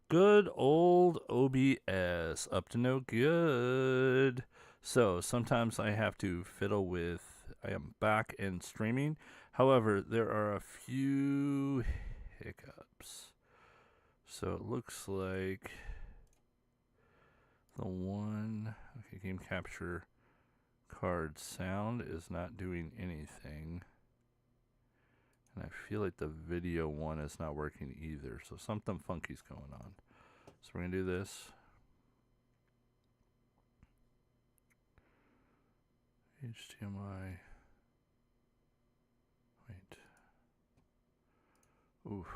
Good old OBS, up to no good. So sometimes I have to fiddle with, I am back and streaming. However, there are a few hiccups. So it looks like the one, okay, game capture card sound is not doing anything. And I feel like the video one is not working either. So something funky's going on. So we're going to do this. HDMI. Wait. Oof.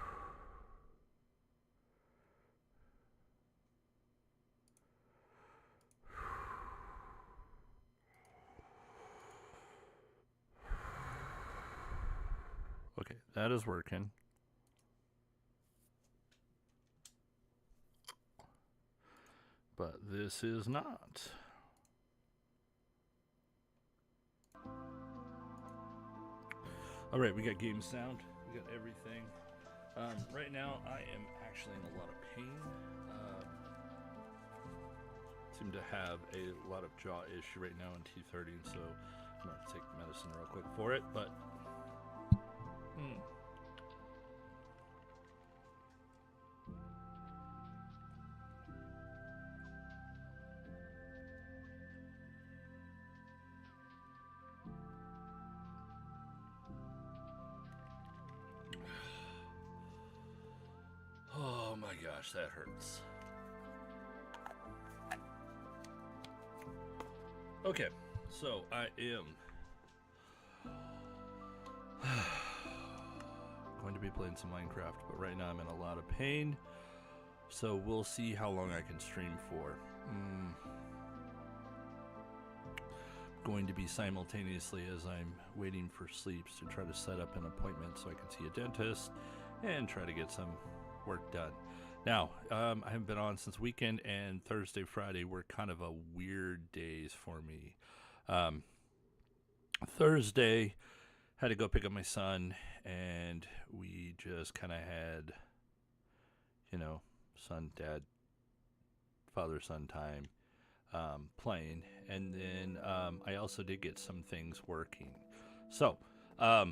Okay, that is working. But this is not. All right, we got game sound. We got everything. Right now, I am actually in a lot of pain. Seem to have a lot of jaw issue right now in T30, so I'm going to take medicine real quick for it. But oh my gosh, that hurts. Okay, so I am going to be playing some Minecraft, but right now I'm in a lot of pain. So we'll see how long I can stream for. Going to be simultaneously as I'm waiting for sleeps to try to set up an appointment so I can see a dentist and try to get some work done. Now, I haven't been on since weekend, and Thursday, Friday were kind of a weird days for me. Thursday, had to go pick up my son, and we just kind of had, son, dad, father-son time playing. And then I also did get some things working. So, I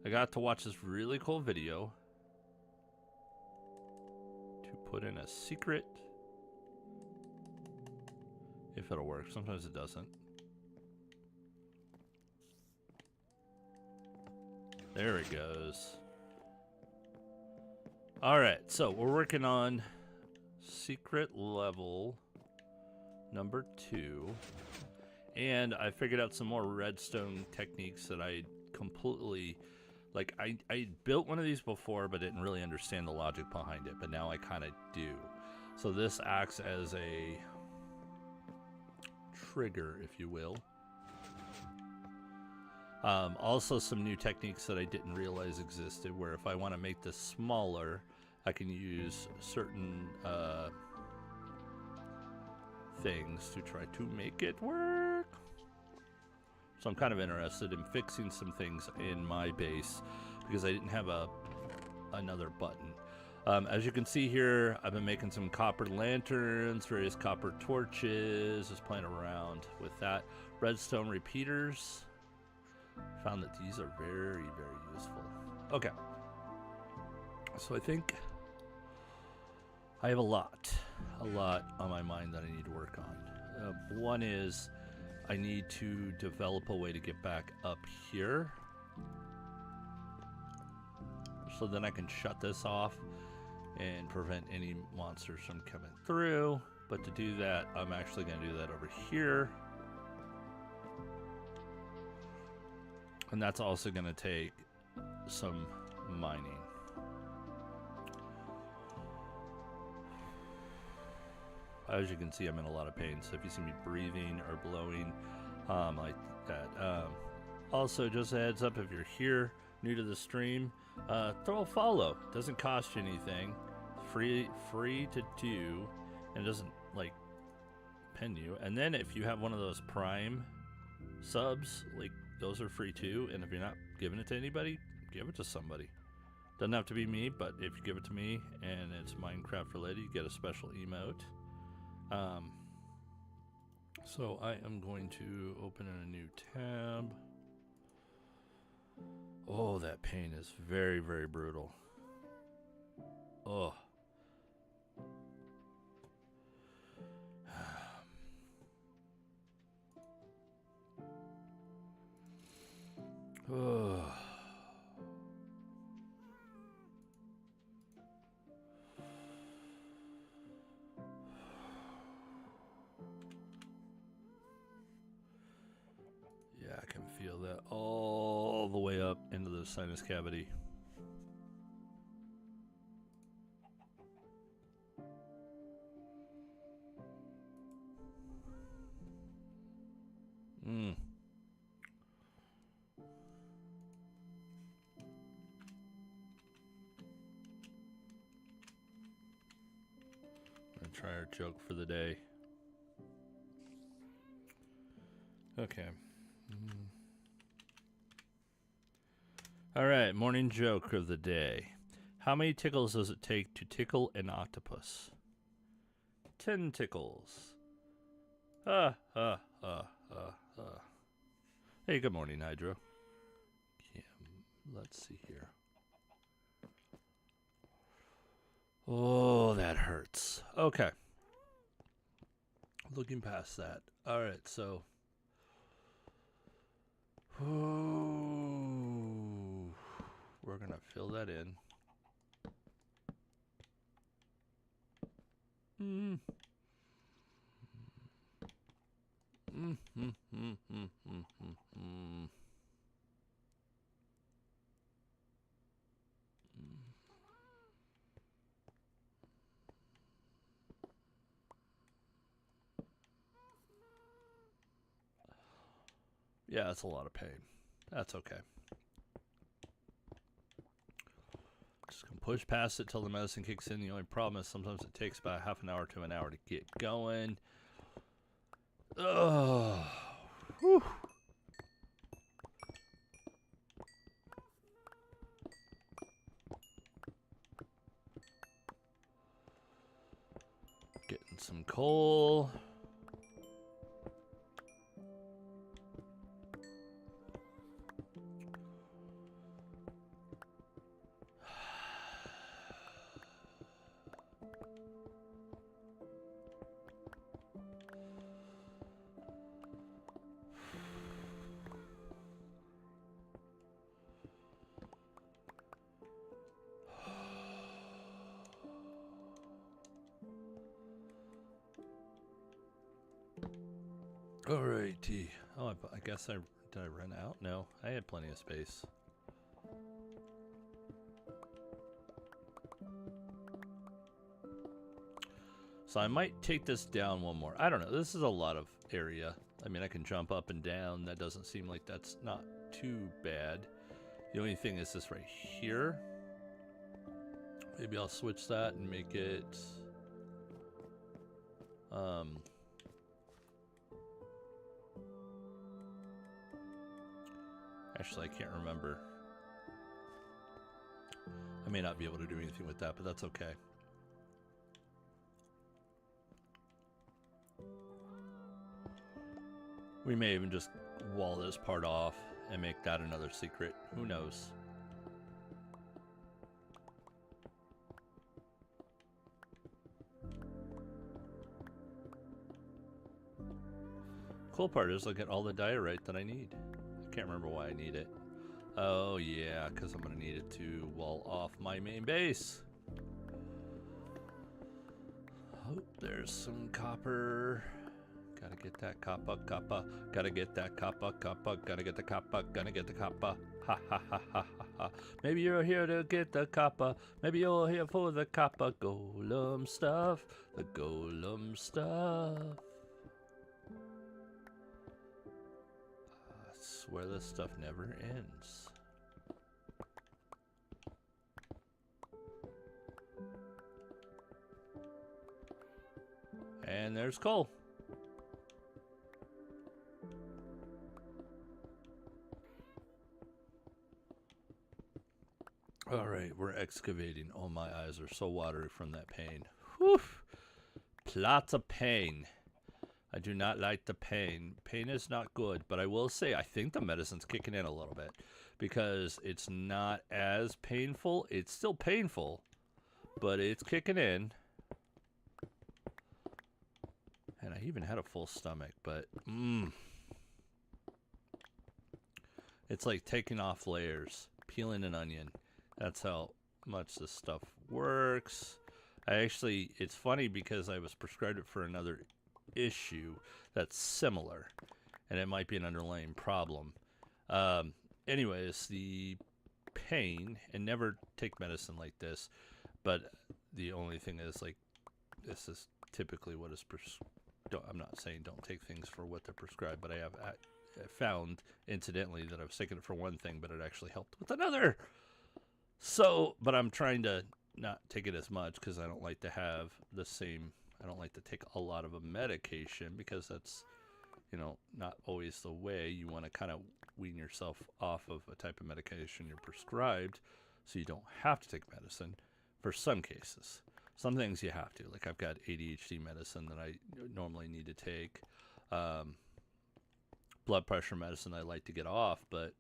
got to watch this really cool video put in a secret, if it'll work. Sometimes it doesn't. There it goes. Alright, so we're working on secret level number 2. And I figured out some more redstone techniques that I completely... Like, I built one of these before, but didn't really understand the logic behind it. But now I kind of do. So this acts as a trigger, if you will. Also, some new techniques that I didn't realize existed, where if I want to make this smaller, I can use certain things to try to make it work. So I'm kind of interested in fixing some things in my base because I didn't have another button. As you can see here, I've been making some copper lanterns, various copper torches, just playing around with that. Redstone repeaters. Found that these are very, very useful. Okay. So I think I have a lot on my mind that I need to work on. One is I need to develop a way to get back up here. So then I can shut this off and prevent any monsters from coming through. But to do that, I'm actually going to do that over here. And that's also going to take some mining. As you can see, I'm in a lot of pain, so if you see me breathing or blowing like that. Also, just a heads up, if you're here, new to the stream, throw a follow. Doesn't cost you anything. Free to do, and it doesn't, like, pin you. And then if you have one of those Prime subs, like, those are free too, and if you're not giving it to anybody, give it to somebody. Doesn't have to be me, but if you give it to me and it's Minecraft related, you get a special emote. So I am going to open in a new tab. Oh, that pain is very, very brutal. Oh. Oh. Yeah, I can feel that all the way up into the sinus cavity. Mm. I'm gonna try our joke for the day. Okay. All right, morning joke of the day. How many tickles does it take to tickle an octopus? 10 tickles. Hey, good morning, Hydro. Let's see here. Oh, that hurts. Okay. Looking past that. All right, so. We're going to fill that in. Yeah, that's a lot of pain. That's okay. Just gonna push past it till the medicine kicks in. The only problem is sometimes it takes about half an hour to an hour to get going. Ugh. Whew. Getting some coal. Alrighty. Oh, I guess did I run out? No, I had plenty of space. So I might take this down one more. I don't know. This is a lot of area. I mean, I can jump up and down. That doesn't seem like that's not too bad. The only thing is this right here. Maybe I'll switch that and make it... Actually, I can't remember. I may not be able to do anything with that, but that's okay. We may even just wall this part off and make that another secret. Who knows? Cool part is I get all the diorite that I need. I can't remember why I need it. Oh yeah, because I'm going to need it to wall off my main base. Oh, there's some copper. Gotta get that copper. Gotta get that copper. Gotta get the copper. Gonna get the copper. Ha ha ha ha ha ha. Maybe you're here to get the copper. Maybe you're here for the copper golem stuff. The golem stuff. I swear this stuff never ends. And there's coal. All right, we're excavating. Oh, my eyes are so watery from that pain. Whew. Lots of pain. I do not like the pain. Pain is not good, but I will say I think the medicine's kicking in a little bit because it's not as painful. It's still painful, but it's kicking in. And I even had a full stomach, but it's like taking off layers, peeling an onion. That's how much this stuff works. It's funny because I was prescribed it for another issue that's similar, and it might be an underlying problem. Anyways, the pain, and never take medicine like this, but the only thing is, like, this is typically what is I'm not saying don't take things for what they're prescribed, but I have found incidentally that I was taking it for one thing, but it actually helped with another. So, but I'm trying to not take it as much because I don't like to have the same. I don't like to take a lot of a medication because that's, not always the way. You want to kind of wean yourself off of a type of medication you're prescribed so you don't have to take medicine for some cases. Some things you have to. Like I've got ADHD medicine that I normally need to take. Blood pressure medicine I like to get off, but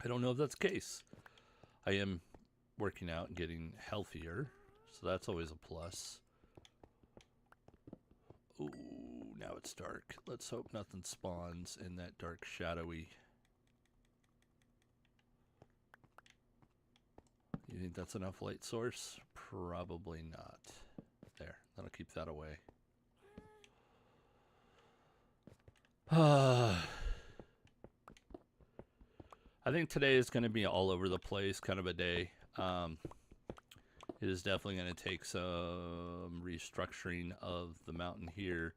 I don't know if that's the case. I am working out and getting healthier, so that's always a plus. Ooh, now it's dark. Let's hope nothing spawns in that dark, shadowy. You think that's enough light source? Probably not. There, that'll keep that away. I think today is going to be all over the place kind of a day. It is definitely going to take some restructuring of the mountain here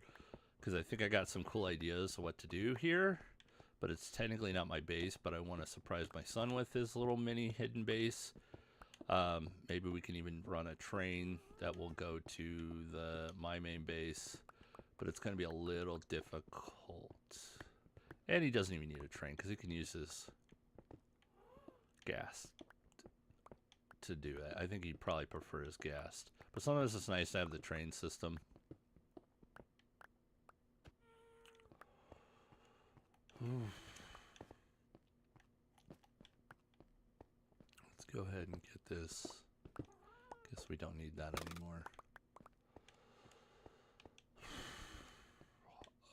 because I think I got some cool ideas of what to do here, but it's technically not my base, but I want to surprise my son with his little mini hidden base. Maybe we can even run a train that will go to my main base, but it's going to be a little difficult. And he doesn't even need a train because he can use his gas to do it. I think he'd probably prefer his gas. But sometimes it's nice to have the train system. Let's go ahead and get this. Guess we don't need that anymore.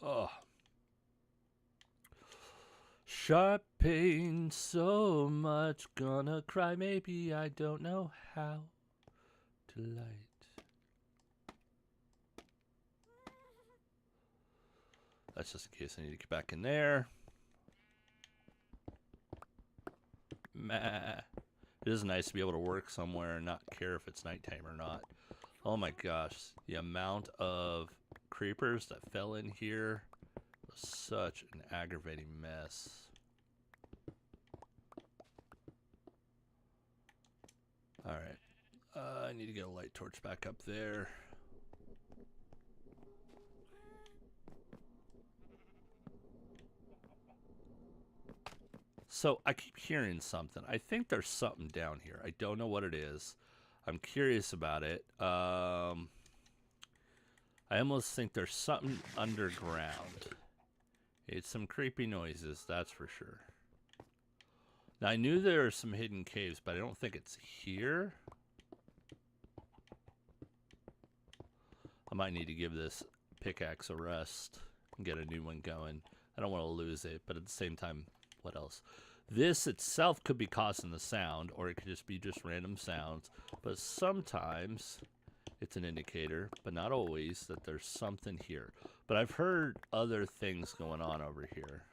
Oh. Sharp pain, so much, gonna cry, maybe I don't know how to light. That's just in case I need to get back in there. Meh. It is nice to be able to work somewhere and not care if it's nighttime or not. Oh my gosh, the amount of creepers that fell in here was such an aggravating mess. Alright, I need to get a light torch back up there. So I keep hearing something. I think there's something down here. I don't know what it is. I'm curious about it. I almost think there's something underground. It's some creepy noises, that's for sure. Now, I knew there were some hidden caves, but I don't think it's here. I might need to give this pickaxe a rest and get a new one going. I don't want to lose it, but at the same time, what else? This itself could be causing the sound, or it could just be random sounds. But sometimes it's an indicator, but not always, that there's something here. But I've heard other things going on over here.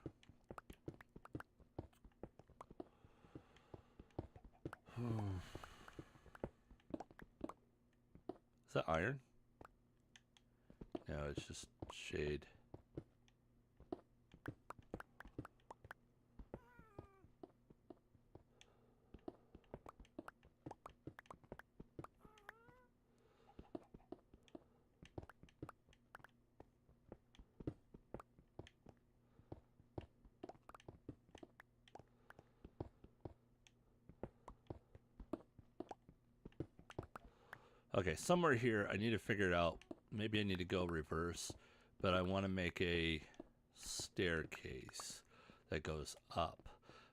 Is that iron? No, it's just shade. Okay, somewhere here, I need to figure it out. Maybe I need to go reverse, but I want to make a staircase that goes up.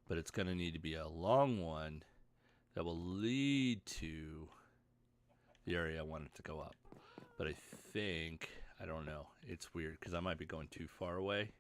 But it's going to need to be a long one that will lead to the area I want it to go up. But I think, I don't know, it's weird because I might be going too far away.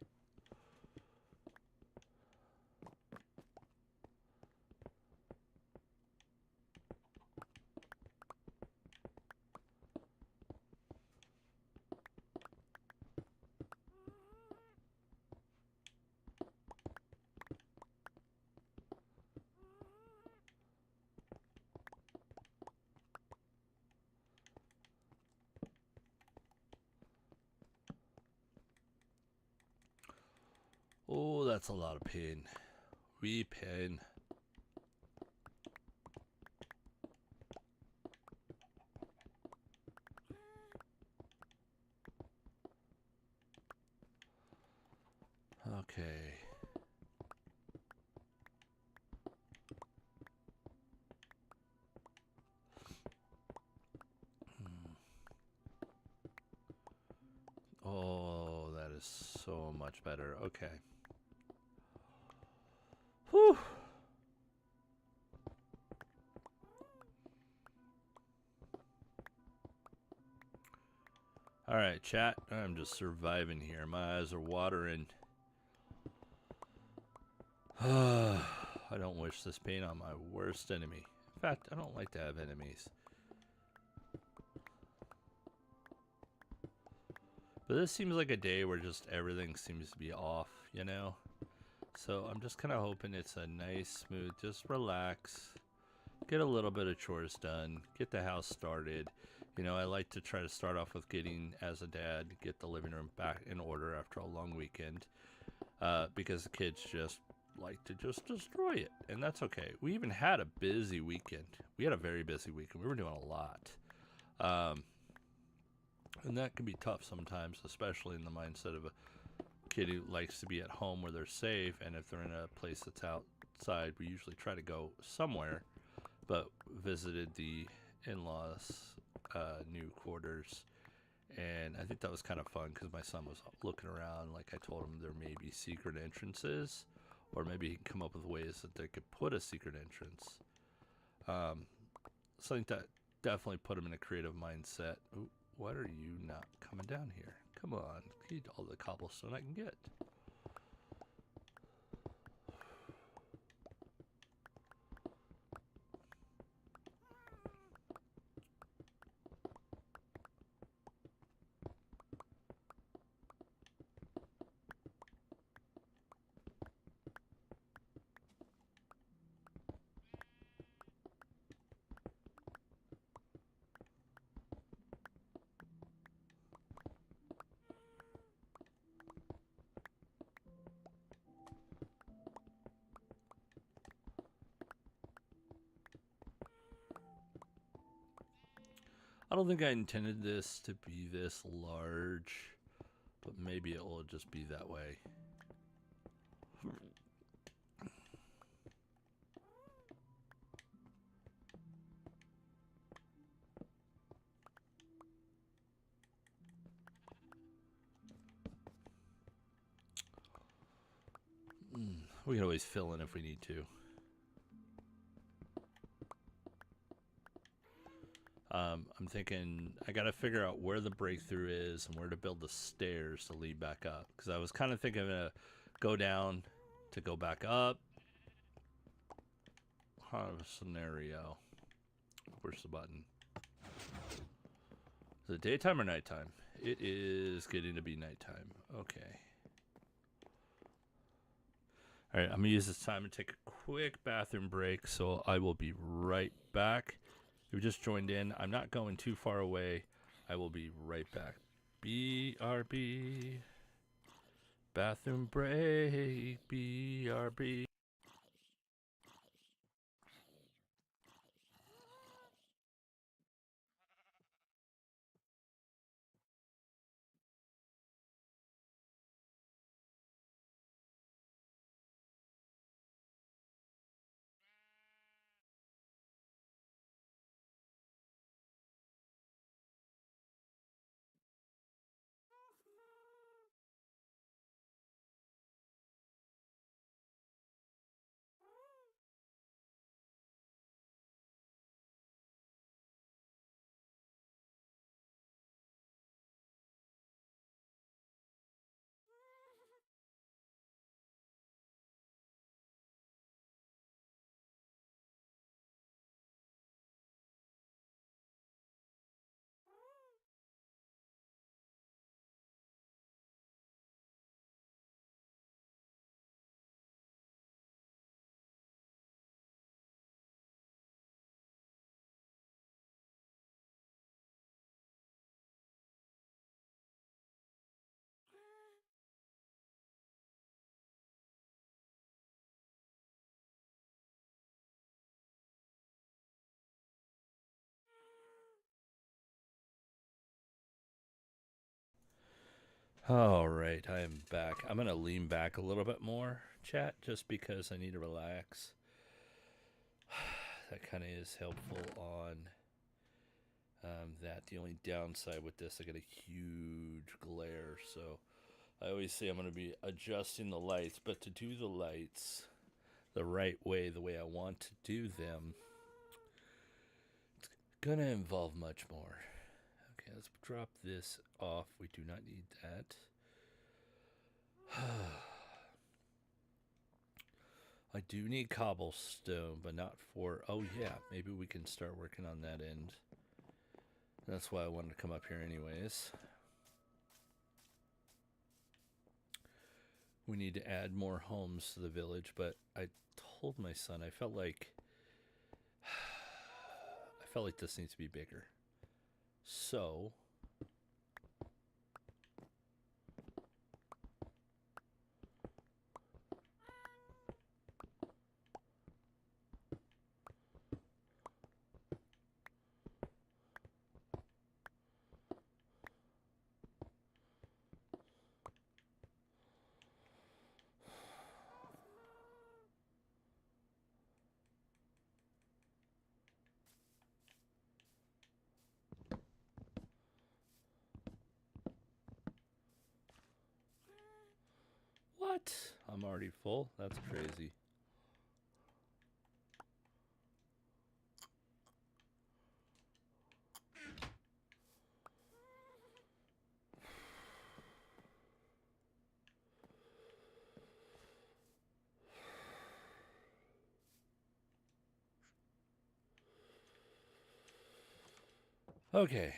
Oh, that's a lot of pain. Wee pain. Okay. Oh, that is so much better. Okay. Whew. Alright, chat. I'm just surviving here. My eyes are watering. I don't wish this pain on my worst enemy. In fact, I don't like to have enemies. But this seems like a day where just everything seems to be off, you know? So I'm just kind of hoping it's a nice, smooth, just relax. Get a little bit of chores done. Get the house started. You know, I like to try to start off with getting, as a dad, get the living room back in order after a long weekend. Because the kids just like to just destroy it. And that's okay. We even had a busy weekend. We had a very busy weekend. We were doing a lot. And that can be tough sometimes, especially in the mindset of a kid who likes to be at home where they're safe. And if they're in a place that's outside, we usually try to go somewhere. But visited the in-laws' new quarters, and I think that was kind of fun because my son was looking around. Like I told him, there may be secret entrances, or maybe he can come up with ways that they could put a secret entrance. Something that definitely put him in a creative mindset. Ooh, what are you not coming down here? Come on, eat all the cobblestone I can get. I don't think I intended this to be this large, but maybe it will just be that way. We can always fill in if we need to. I'm thinking I gotta figure out where the breakthrough is and where to build the stairs to lead back up. Because I was kind of thinking of go down to go back up. Kind of a scenario. Where's the button? Is it daytime or nighttime? It is getting to be nighttime. Okay. Alright, I'm gonna use this time to take a quick bathroom break, so I will be right back. If you just joined in, I'm not going too far away. I will be right back. BRB. Bathroom break. BRB. All right, I am back. I'm going to lean back a little bit more, chat, just because I need to relax. That kind of is helpful on that. The only downside with this, I get a huge glare, so I always say I'm going to be adjusting the lights, but to do the lights the right way, the way I want to do them, it's going to involve much more. Okay, let's drop this off. We do not need that. I do need cobblestone, but not for... Oh, yeah, maybe we can start working on that end. That's why I wanted to come up here anyways. We need to add more homes to the village, but I told my son I felt like this needs to be bigger. So what? I'm already full? That's crazy. Okay.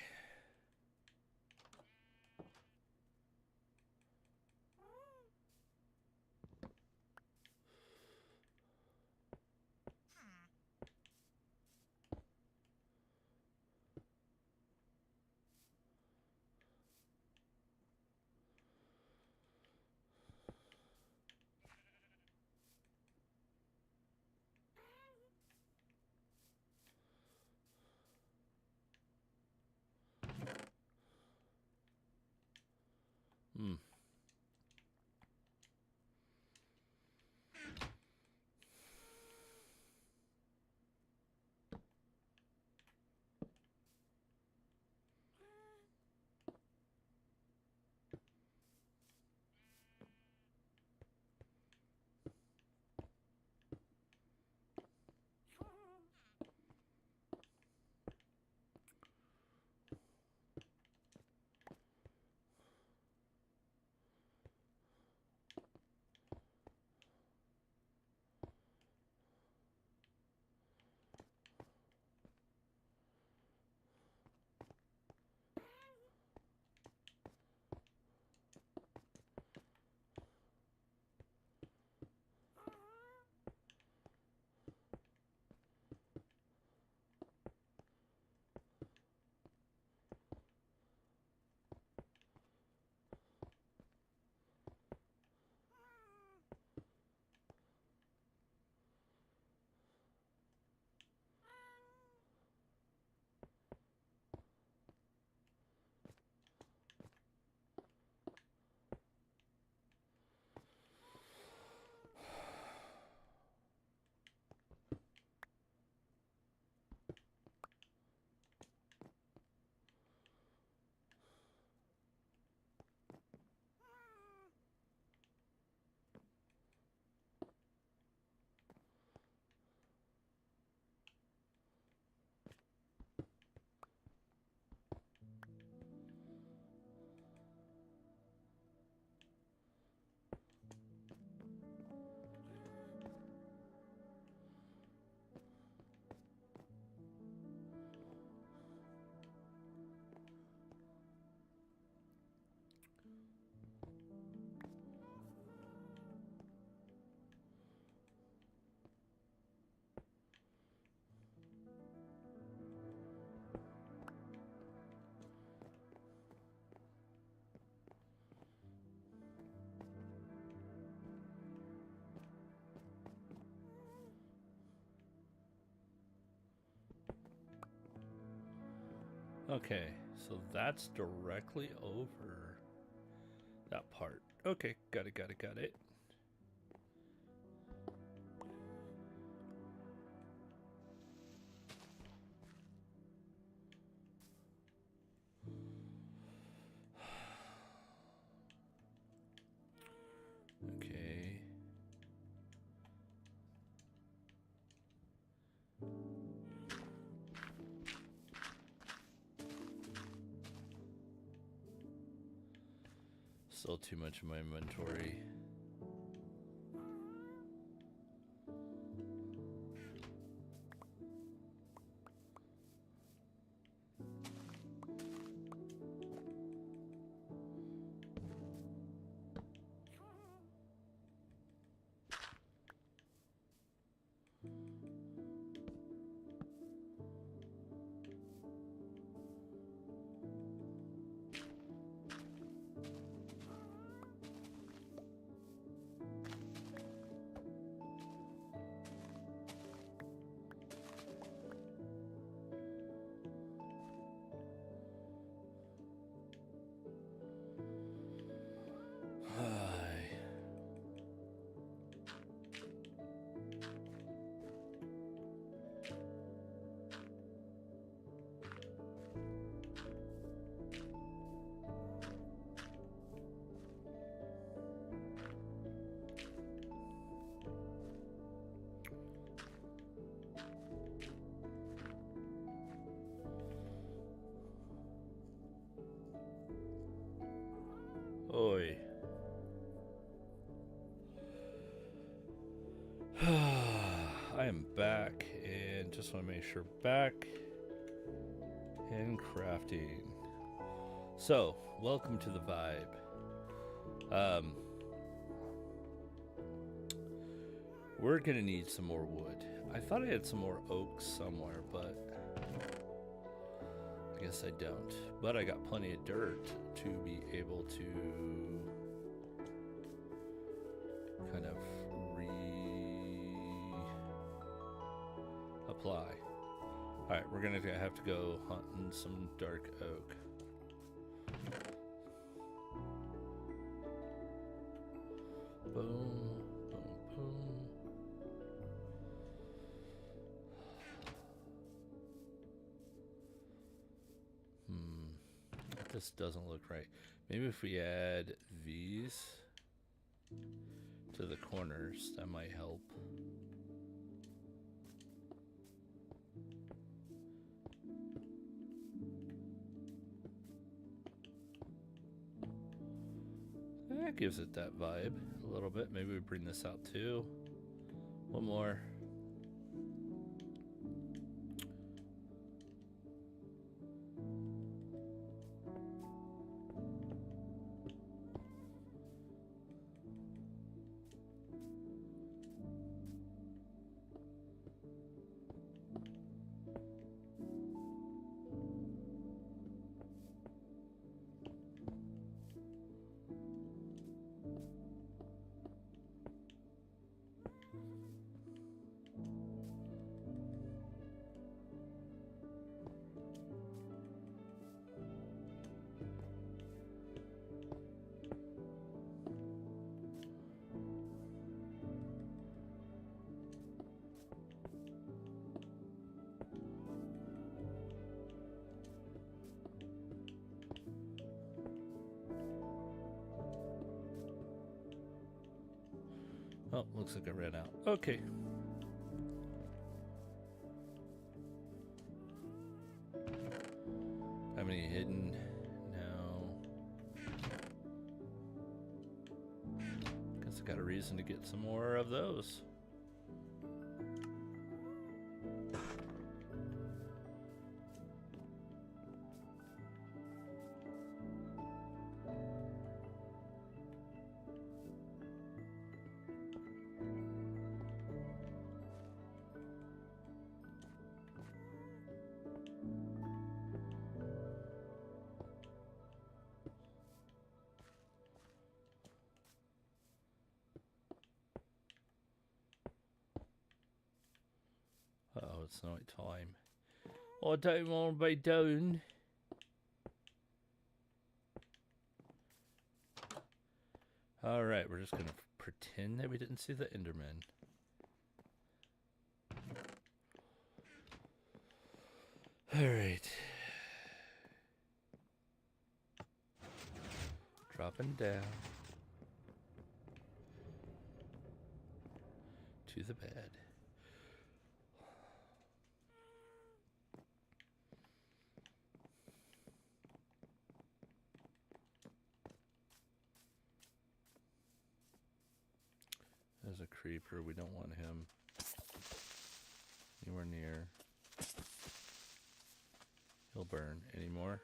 Hmm. Okay, so that's directly over. That part. Okay, got it, got it, got it. Okay. Still too much in my inventory. Oi. I am back, and just want to make sure back in crafting. So, welcome to the vibe. We're gonna need some more wood. I thought I had some more oak somewhere, but I guess I don't. But I got plenty of dirt to be able to kind of apply. Alright, we're gonna have to go hunting some dark oak. Boom, boom, boom. This doesn't look right. Maybe if we add these to the corners, that might help. That gives it that vibe a little bit. Maybe we bring this out too. One more. Oh, looks like I ran out. Okay. How many hidden? No. Guess I got a reason to get some more of those. Uh-oh, it's night time. I don't want to be doing. Alright, we're just gonna pretend that we didn't see the Enderman. Alright. Dropping down to the bed. There's a creeper. We don't want him anywhere near. He'll burn. Any more?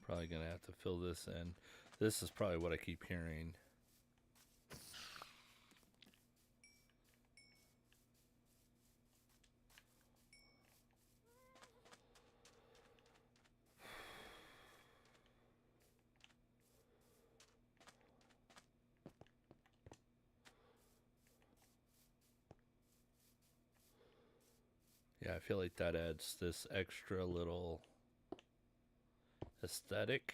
Probably gonna have to fill this in. This is probably what I keep hearing. Yeah, I feel like that adds this extra little aesthetic.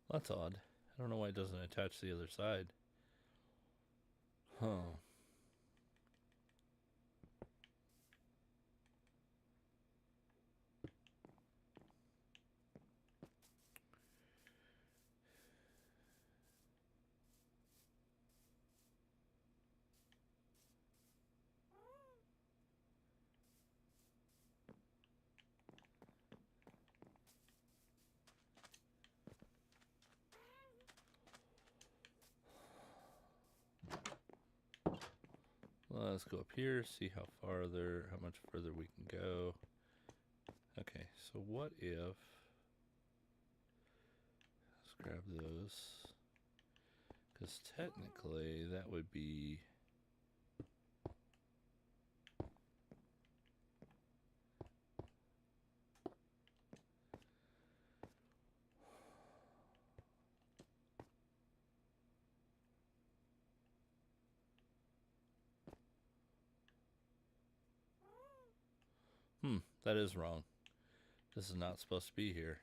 That's odd. I don't know why it doesn't attach to the other side. Huh. Well, let's go up here, see how much further we can go. Okay, so what if, let's grab those, because technically that would be, that is wrong. This is not supposed to be here.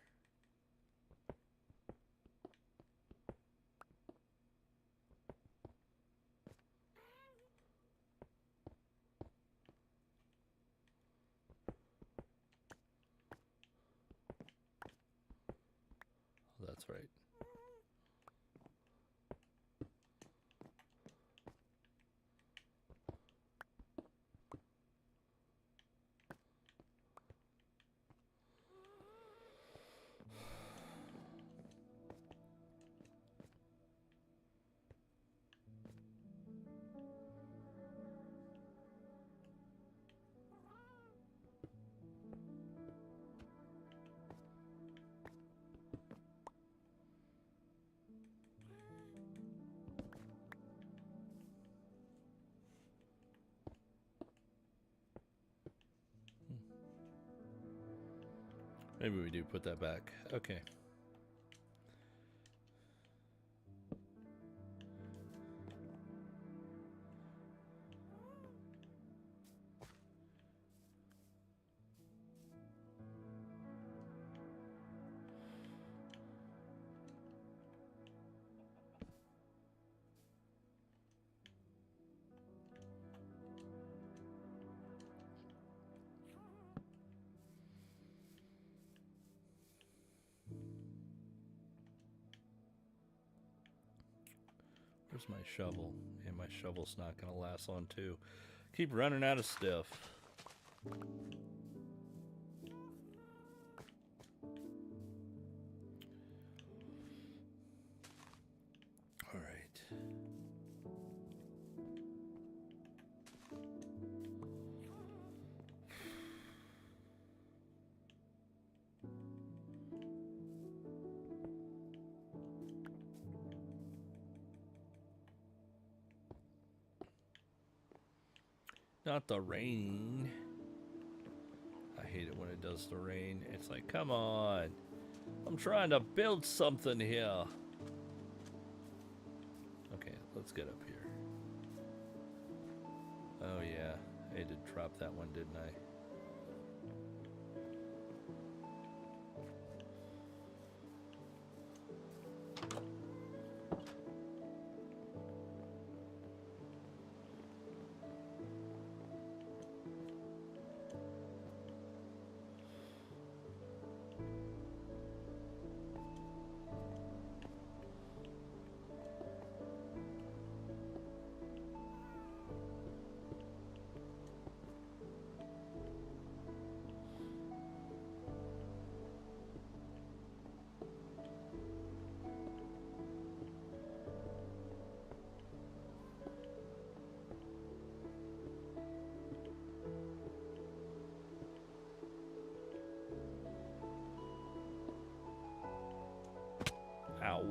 Oh, that's right. Maybe we do put that back. Okay. Where's my shovel? And my shovel's not going to last long too. Keep running out of stuff. All right. Not the rain. I hate it when it does the rain. It's like, come on. I'm trying to build something here. Okay, let's get up here. Oh yeah, I did drop that one, didn't I? Ow.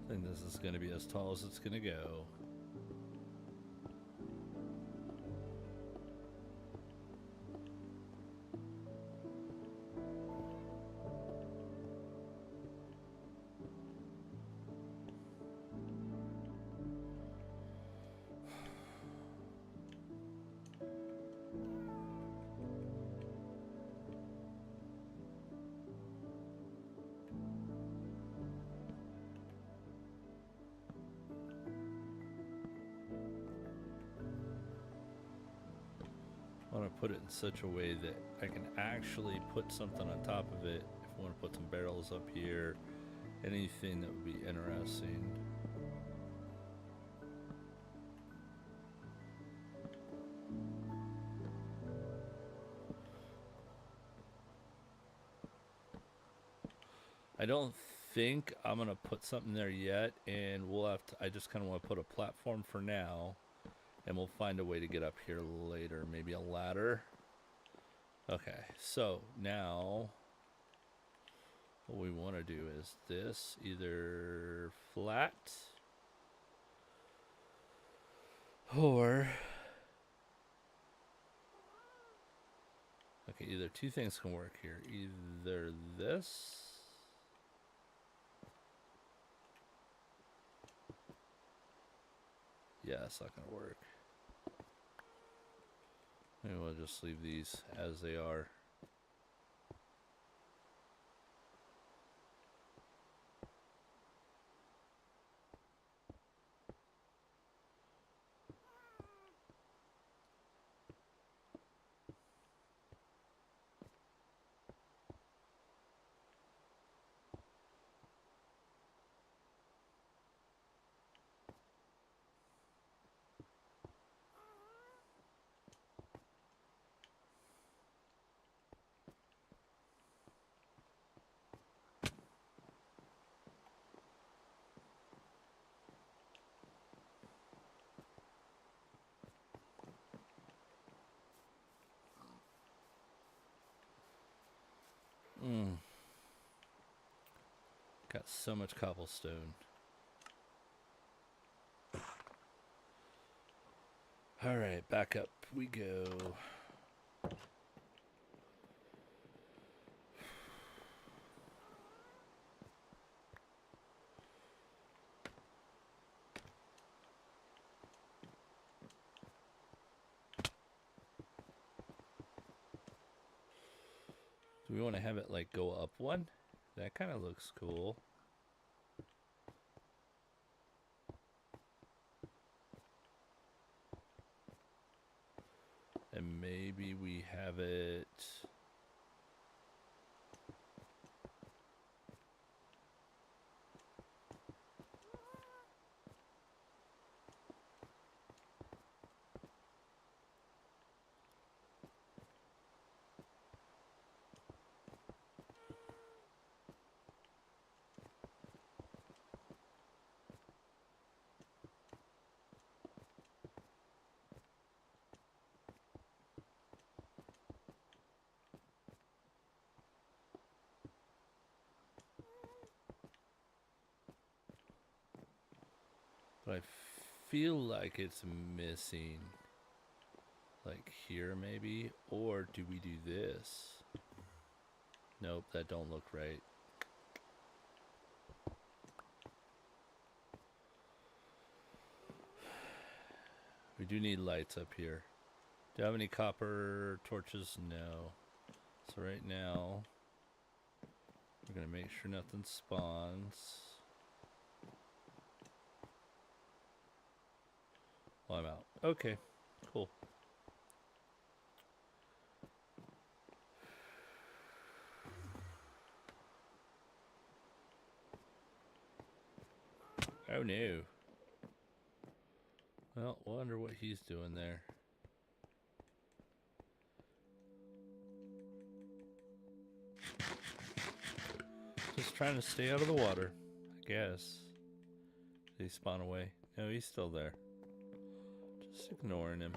I think this is going to be as tall as it's going to go. I want to put it in such a way that I can actually put something on top of it. If I want to put some barrels up here, anything that would be interesting. I don't think I'm gonna put something there yet, and we'll have to, I just kind of want to put a platform for now, and we'll find a way to get up here later, maybe a ladder. Okay, so now what we want to do is this, either flat or, okay, either two things can work here, either this. Yeah, it's not gonna work. Maybe we'll just leave these as they are. Got so much cobblestone. Alright, back up we go. Do we want to have it like go up one? That kind of looks cool. And maybe we have it... But I feel like it's missing. Like here maybe? Or do we do this? Nope, that don't look right. We do need lights up here. Do I have any copper torches? No. So right now, we're gonna make sure nothing spawns. Well, I'm out. Okay, cool. Oh no. Well, wonder what he's doing there. Just trying to stay out of the water, I guess. Did he spawn away? No, he's still there. Just ignoring him.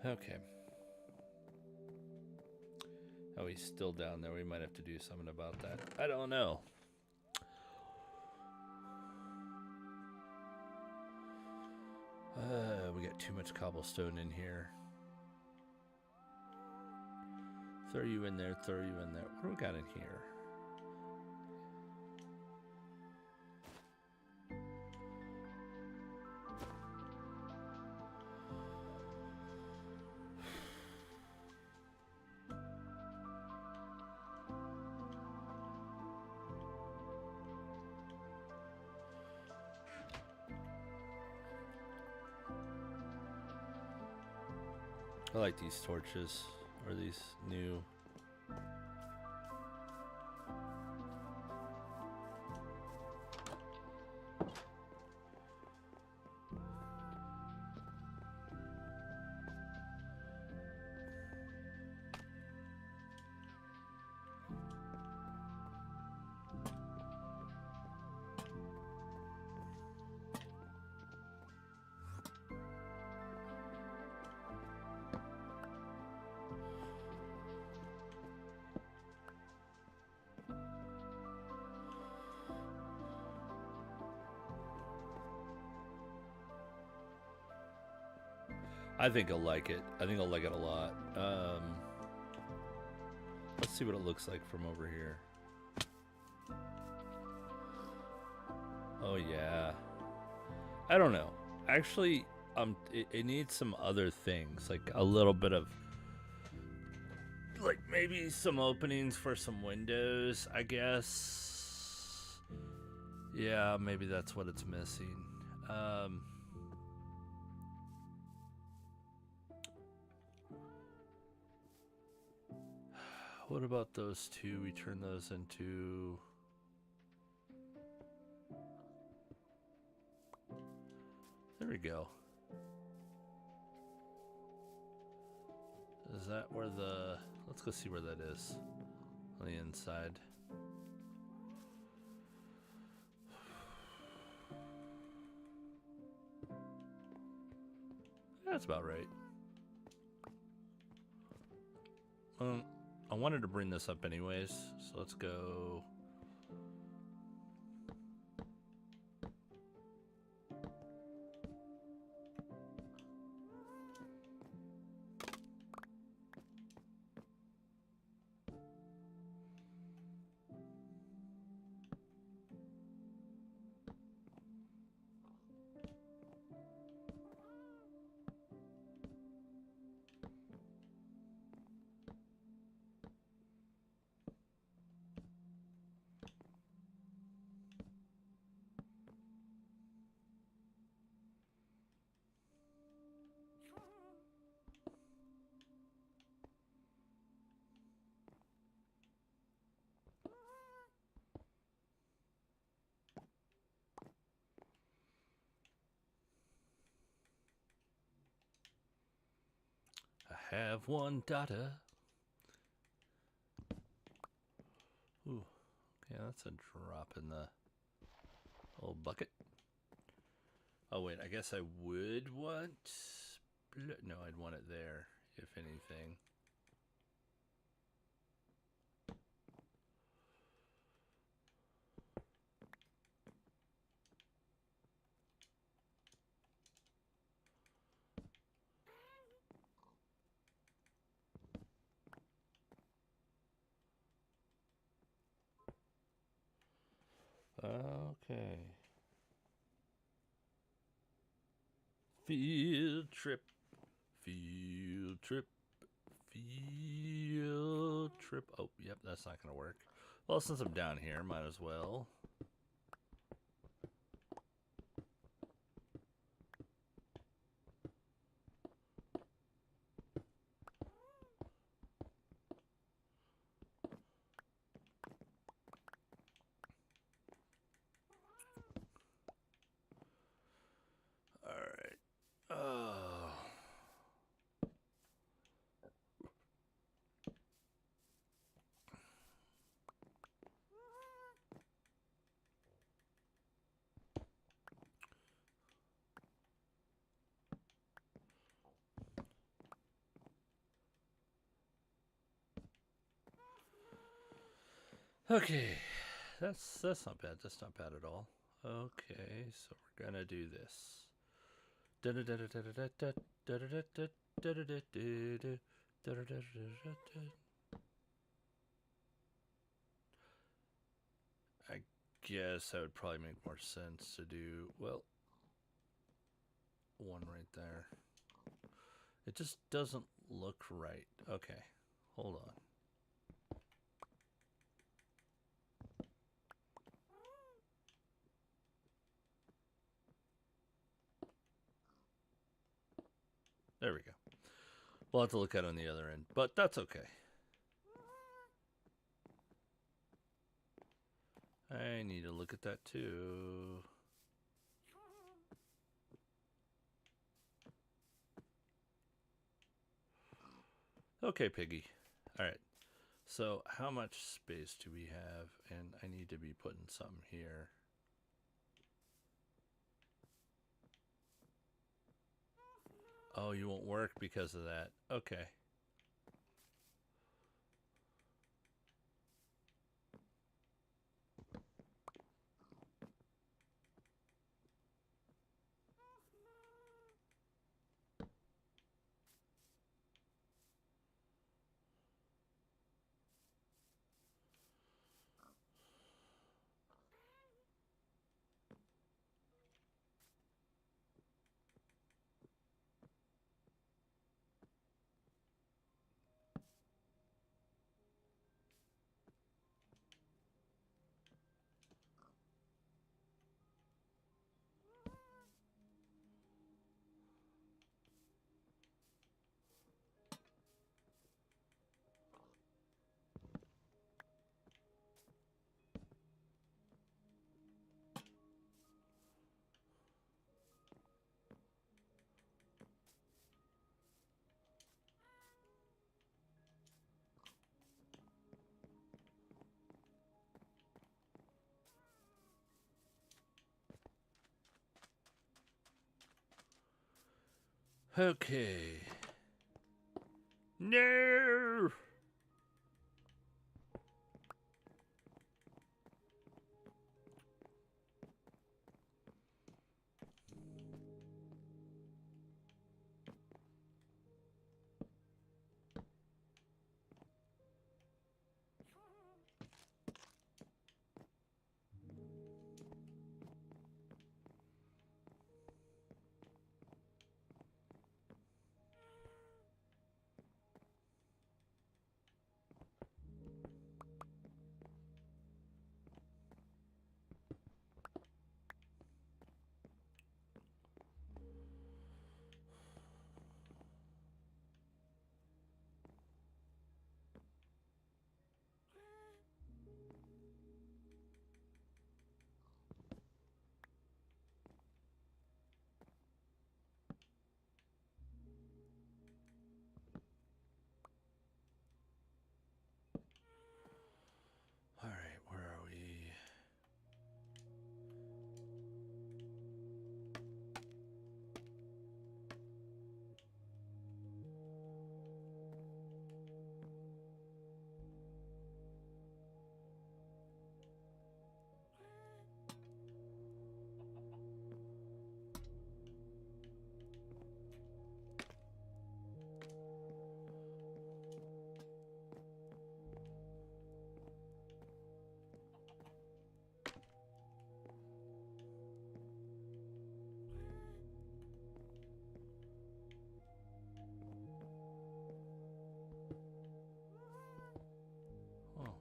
Okay. Oh, he's still down there. We might have to do something about that. I don't know. We got too much cobblestone in here. Throw you in there, throw you in there. What do we got in here? I like these torches, or these new. I think I'll like it. I think I'll like it a lot. Let's see what it looks like from over here. Oh yeah. I don't know. Actually, it needs some other things, like a little bit of, like maybe some openings for some windows, I guess. Yeah, maybe that's what it's missing. What about those two? We turn those into... There we go. Is that where the... Let's go see where that is on the inside. That's about right. I wanted to bring this up anyways, so let's go. I have one daughter. Ooh, okay, that's a drop in the old bucket. Oh wait, I guess I would want... No, I'd want it there, if anything. Okay. Field trip. Field trip. Field trip. Oh, yep, that's not going to work. Well, since I'm down here, might as well. All right. Oh. Okay, that's not bad. That's not bad at all. Okay, so we're gonna do this. I guess that would probably make more sense to do, well, one right there. It just doesn't look right. Okay, hold on. There we go. We'll have to look at it on the other end, but that's okay. I need to look at that too. Okay, Piggy. All right. So how much space do we have? And I need to be putting something here. Oh, you won't work because of that. Okay. Okay. No! All right, where are we? Oh.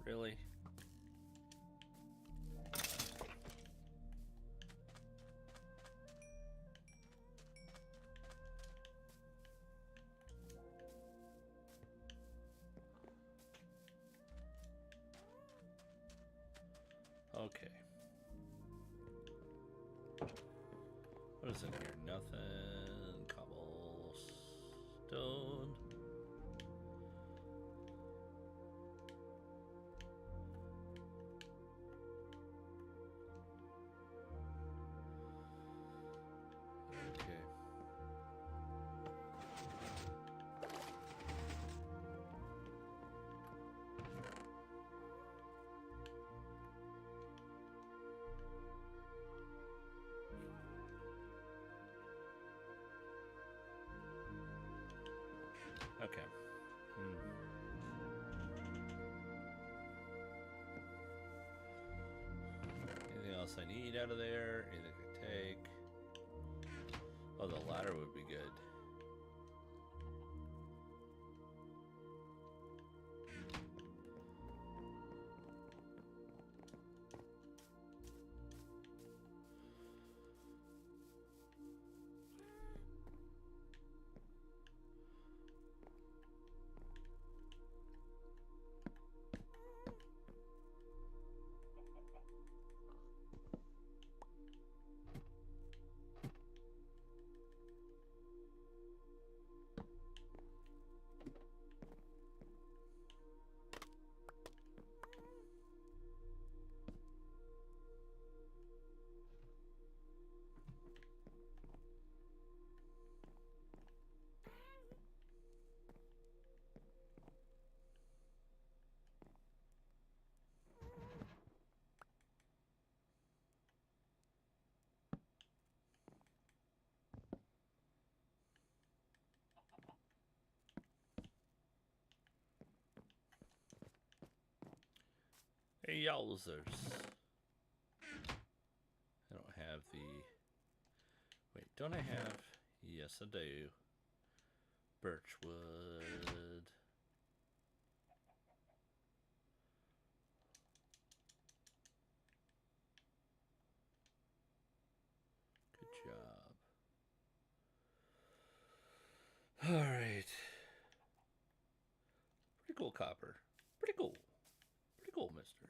Really? Okay. What is in here? Nothing. Cobblestone. Okay. Okay. Anything else I need out of there? Anything I take? Oh, the ladder would be good. Hey, yowzers. I don't have the... Wait, don't I have... Yes, I do. Birchwood. Good job. Alright. Pretty cool copper. Pretty cool. Pretty cool, mister.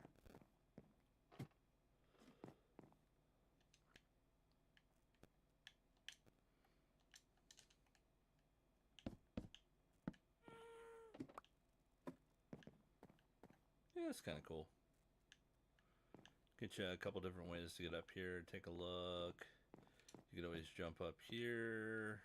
Yeah, it's kind of cool. Get you a couple different ways to get up here. Take a look. You could always jump up here.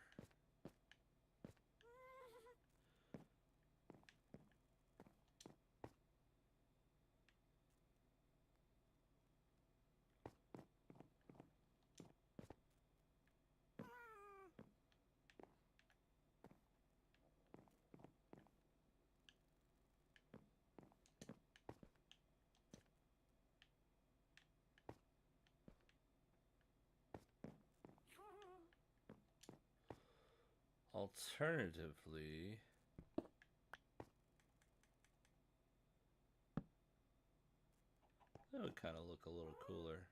Alternatively, that would kind of look a little cooler.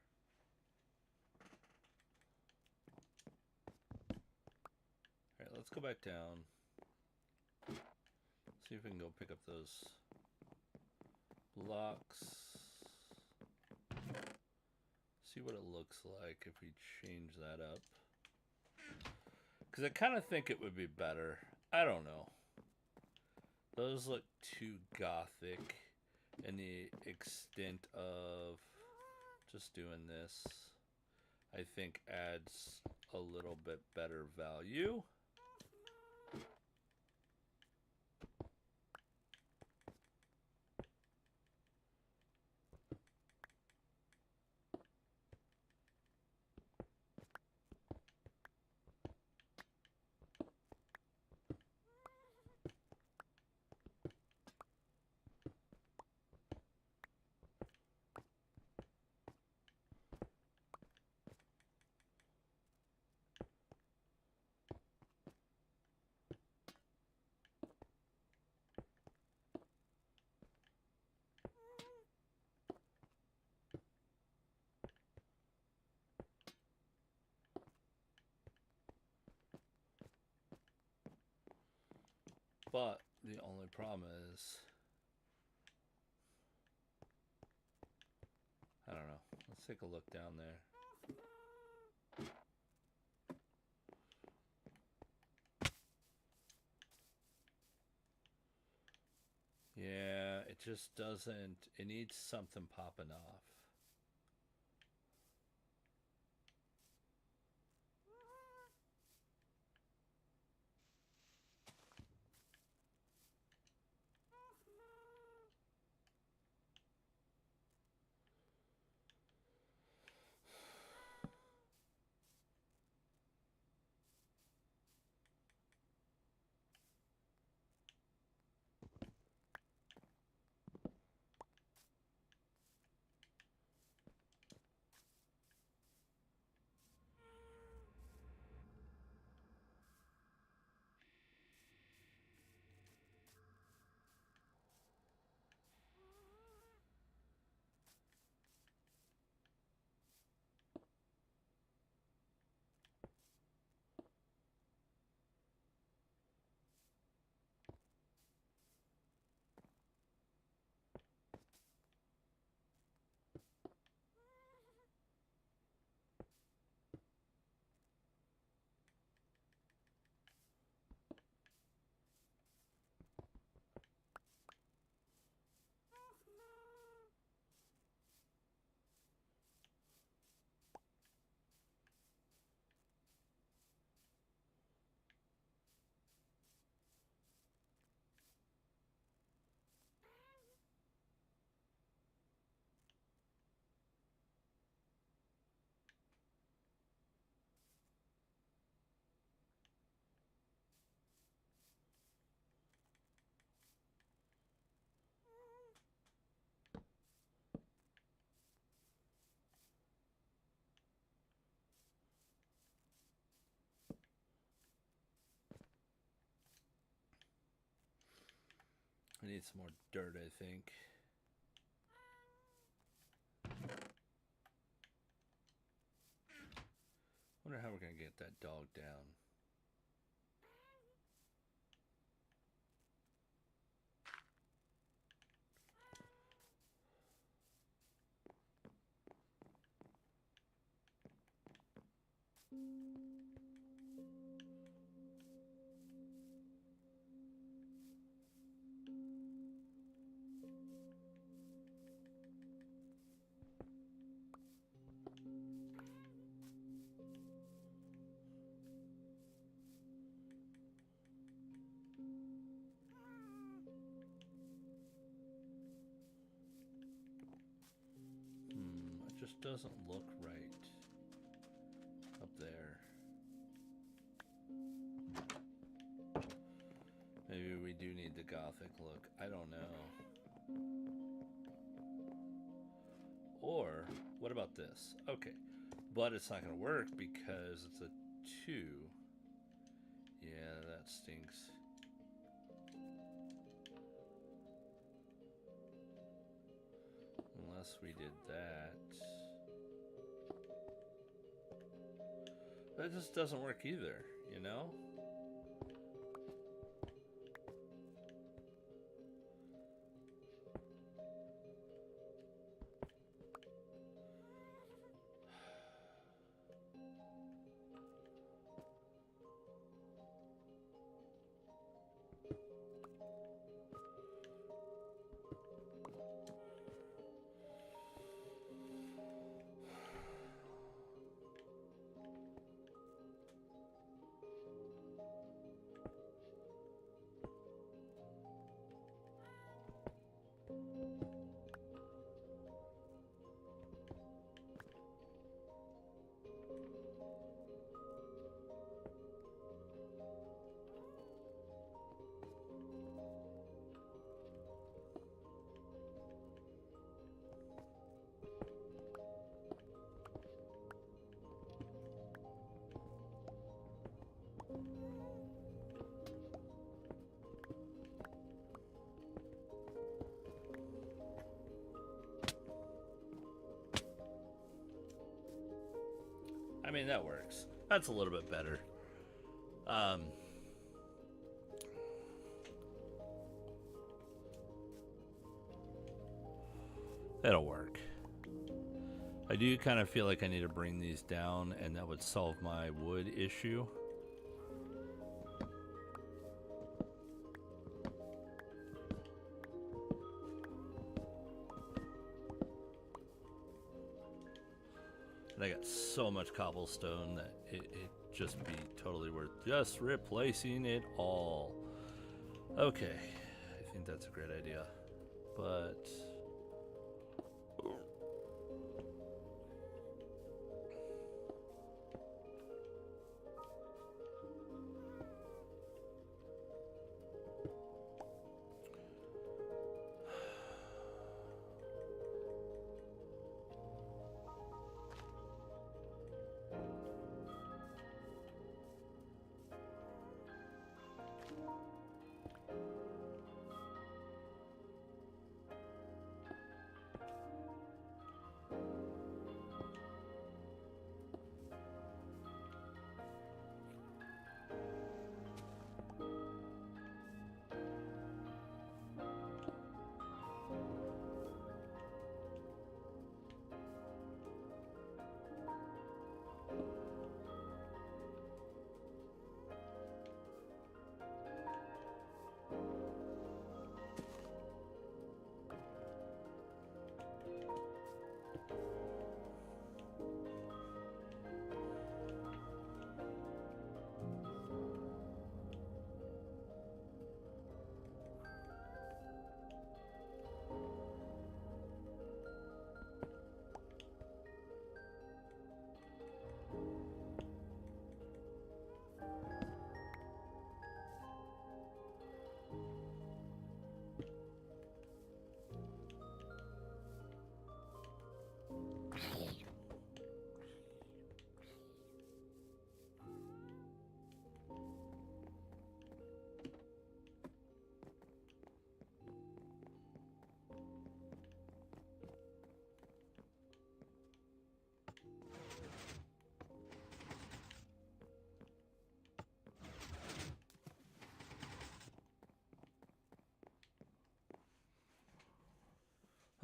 Alright, let's go back down. See if we can go pick up those blocks. See what it looks like if we change that up. Because I kind of think it would be better. I don't know. Those look too gothic in the extent of just doing this. I think adds a little bit better value. But the only problem is, I don't know. Let's take a look down there. Yeah, it just doesn't, it needs something popping off. I need some more dirt, I think. Wonder how we're gonna get that dog down. It just doesn't look right up there. Maybe we do need the Gothic look. I don't know. Or, what about this? Okay, but it's not going to work because it's a 2. Yeah, that stinks. Unless we did that. That just doesn't work either, you know? I mean, that works. That's a little bit better. That'll work. I do kind of feel like I need to bring these down, and that would solve my wood issue. And I got so much cobblestone that it'd just be totally worth just replacing it all. Okay, I think that's a great idea. But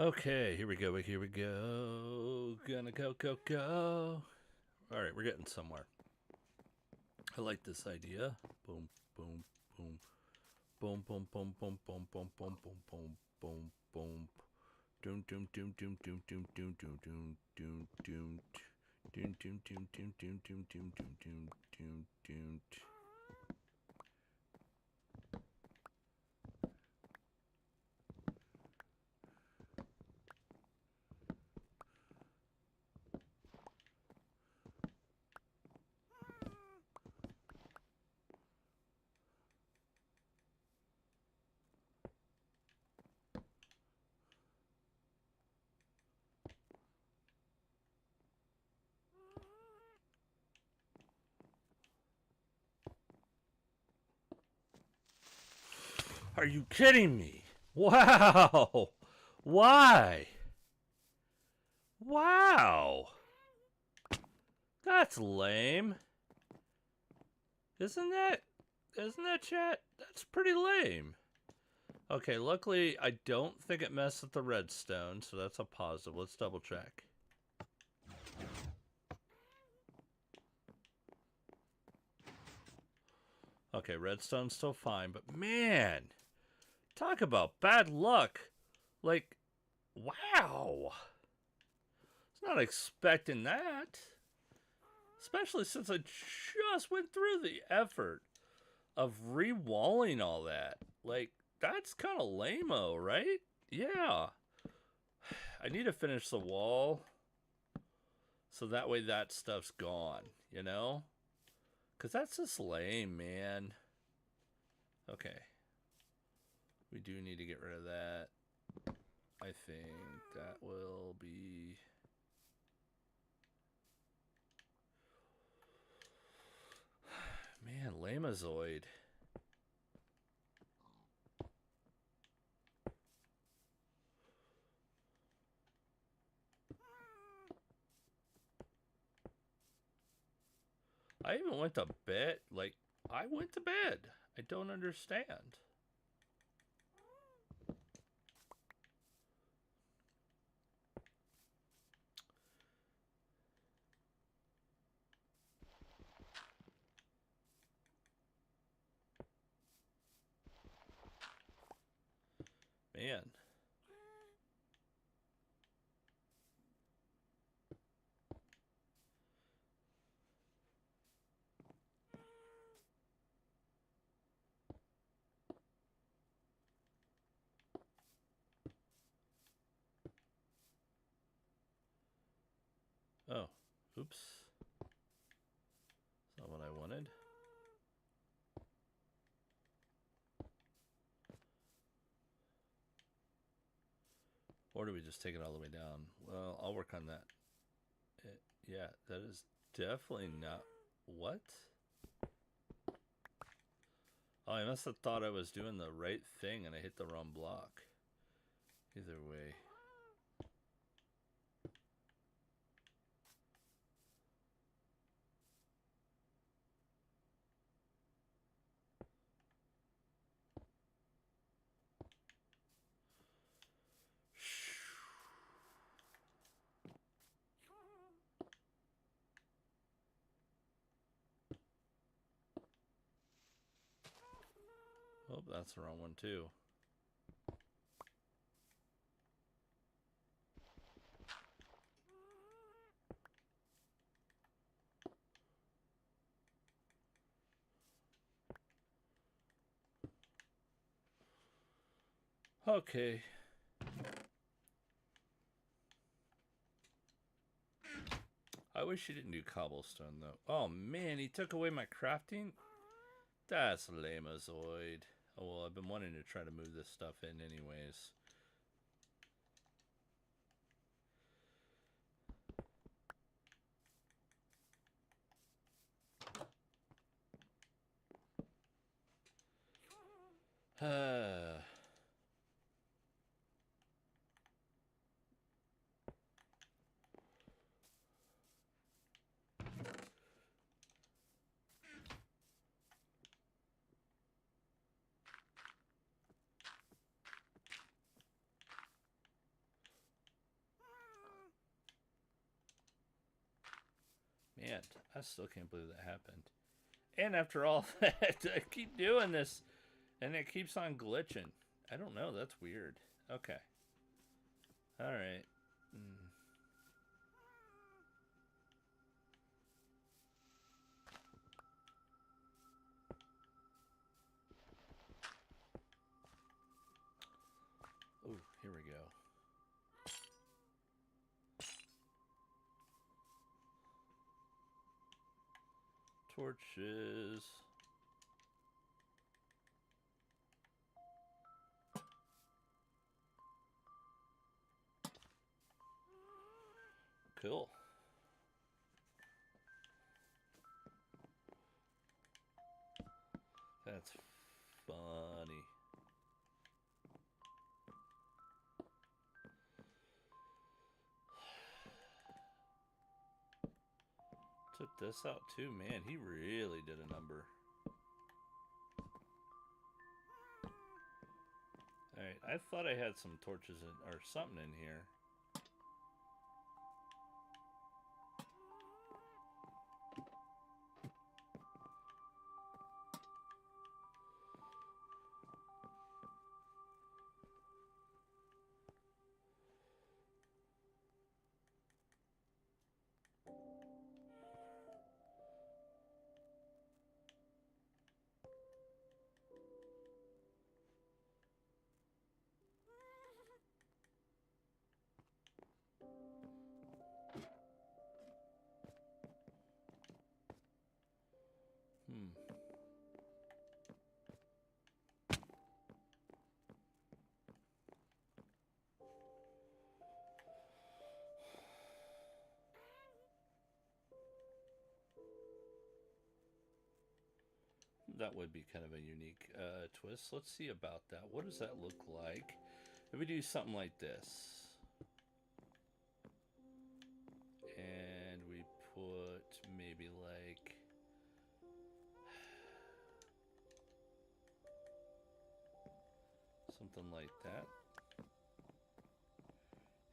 Okay, here we go. Here we go. Gonna go. All right, we're getting somewhere. I like this idea. Boom, boom, boom, boom, boom, boom, boom, boom, boom, boom, boom, boom, boom, boom. Doom, doom, doom, doom, doom, doom, doom, doom, doom, doom, doom. Doom, doom, doom, doom, doom, doom, doom, doom, doom, doom, doom. Are you kidding me? Wow! Why? Wow! That's lame. Isn't that chat? That's pretty lame. Okay, luckily I don't think it messed with the redstone, so that's a positive. Let's double check. Okay, redstone's still fine, but man, talk about bad luck. Like, wow. I was not expecting that. Especially since I just went through the effort of re-walling all that. Like, that's kind of lame-o, right? Yeah. I need to finish the wall so that way that stuff's gone, you know? Because that's just lame, man. Okay. We do need to get rid of that. I think that will be... Man, Lamazoid. I even went to bed. Like, I went to bed. I don't understand. Man. Oh, oops. That's not what I wanted. Or do we just take it all the way down? Well, I'll work on that. Yeah, that is definitely not... What? Oh, I must have thought I was doing the right thing and I hit the wrong block. Either way. Oh, that's the wrong one too. Okay. I wish he didn't do cobblestone though. Oh man, he took away my crafting? That's Lamazoid. Oh well, I've been wanting to try to move this stuff in anyways. that. I still can't believe that happened. And after all that, I keep doing this, and it keeps on glitching. I don't know. That's weird. Okay. All right. Oh, here we go. Torches. Cool. That's funny. Took this out too, man. He really did a number. Alright, I thought I had some torches or something in here. That would be kind of a unique twist. Let's see about that. What does that look like if we do something like this? And we put maybe like... something like that.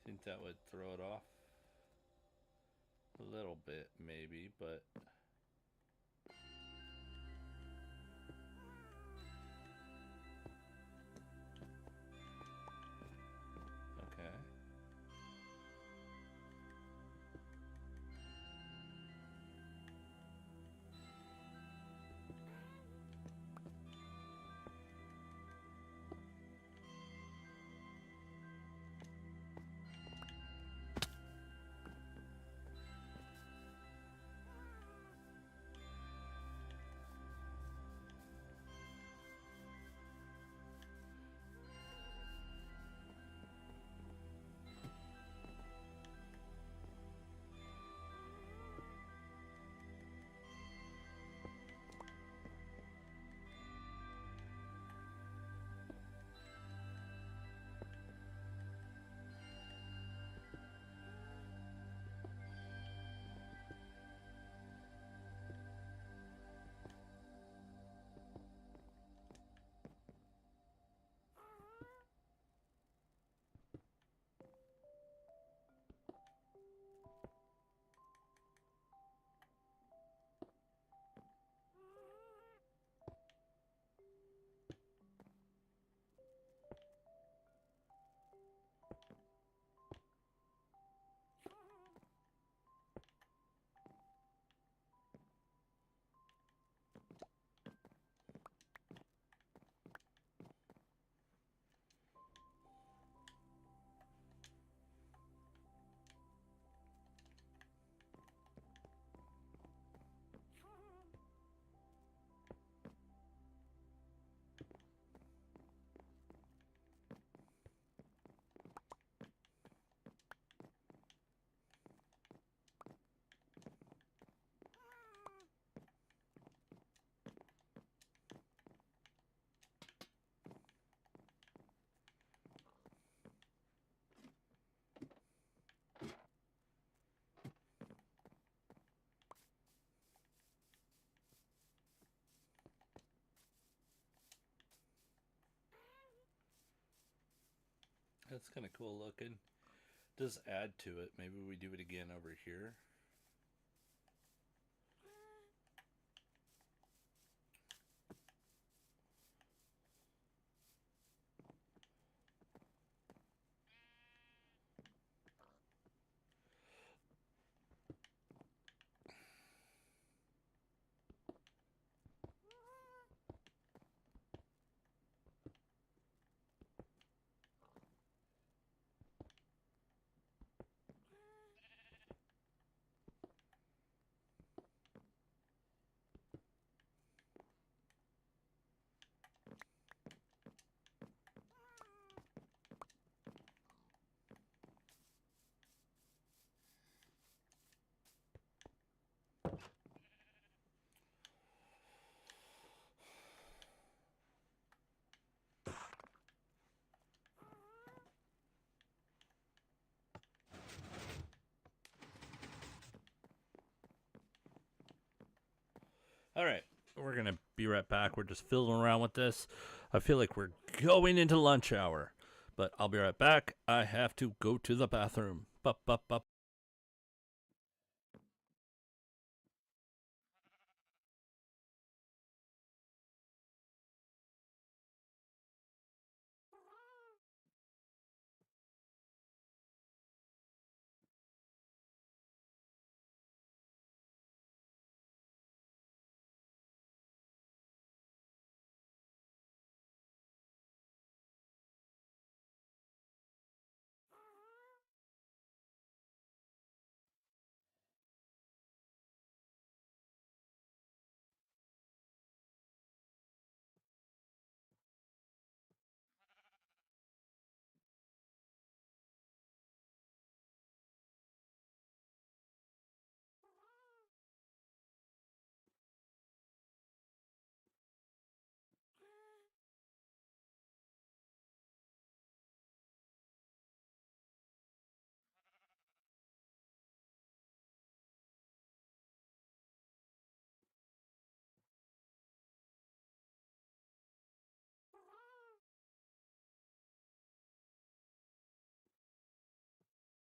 Think that would throw it off a little bit, maybe, but... okay. That's kind of cool looking. Does add to it. Maybe we do it again over here. All right, we're gonna be right back. We're just fiddling around with this. I feel like we're going into lunch hour, but I'll be right back. I have to go to the bathroom. Bup, bup, bup.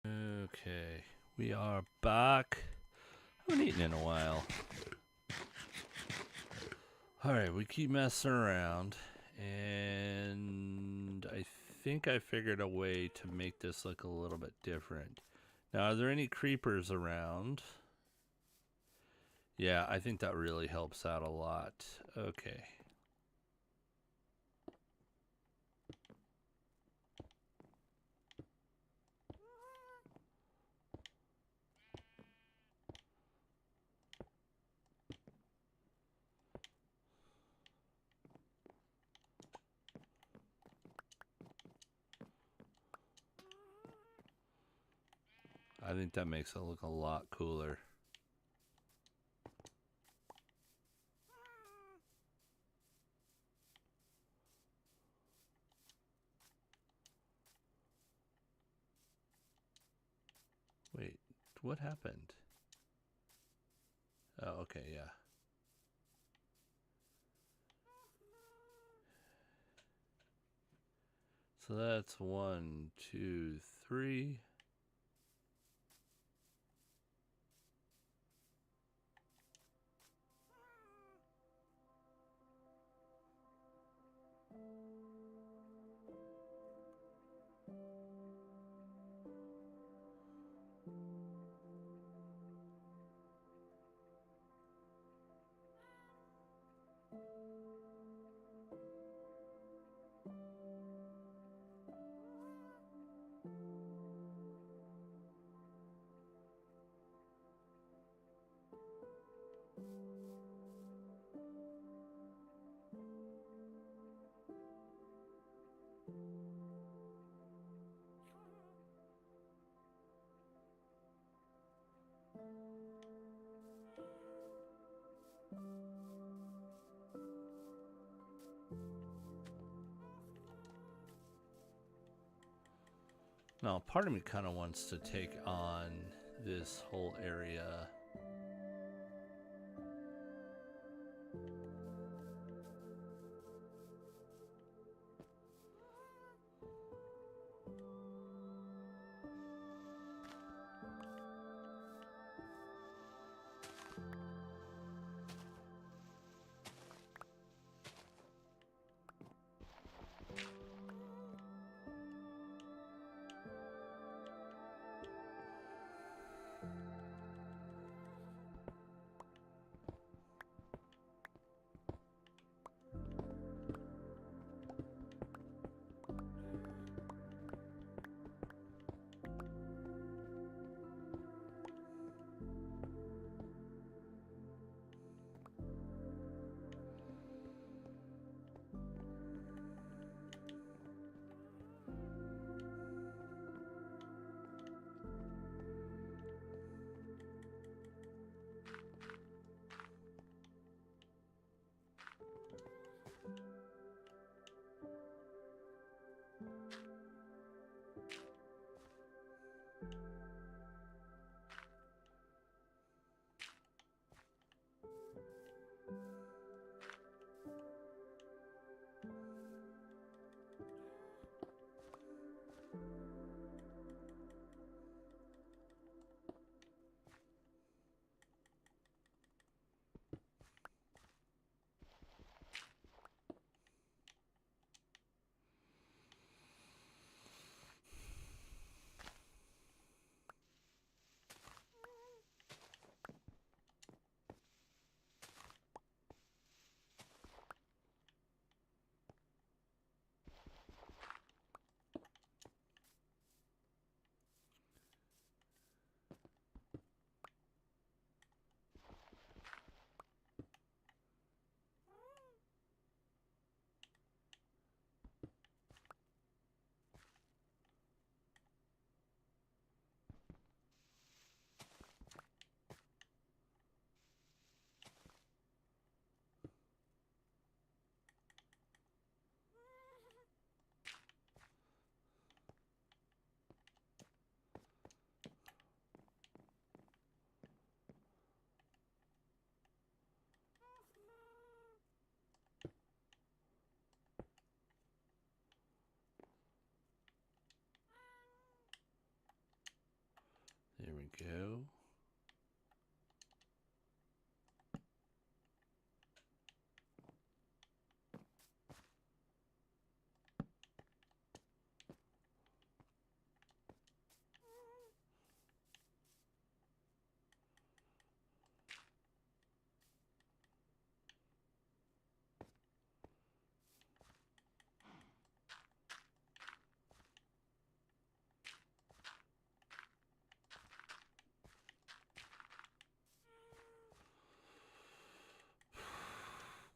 Okay, we are back. I haven't eaten in a while. Alright, we keep messing around, and I think I figured a way to make this look a little bit different. Now, are there any creepers around? Yeah, I think that really helps out a lot. Okay. I think that makes it look a lot cooler. Wait, what happened? Oh, okay, yeah. So that's 1, 2, 3. Now, part of me kind of wants to take on this whole area. go.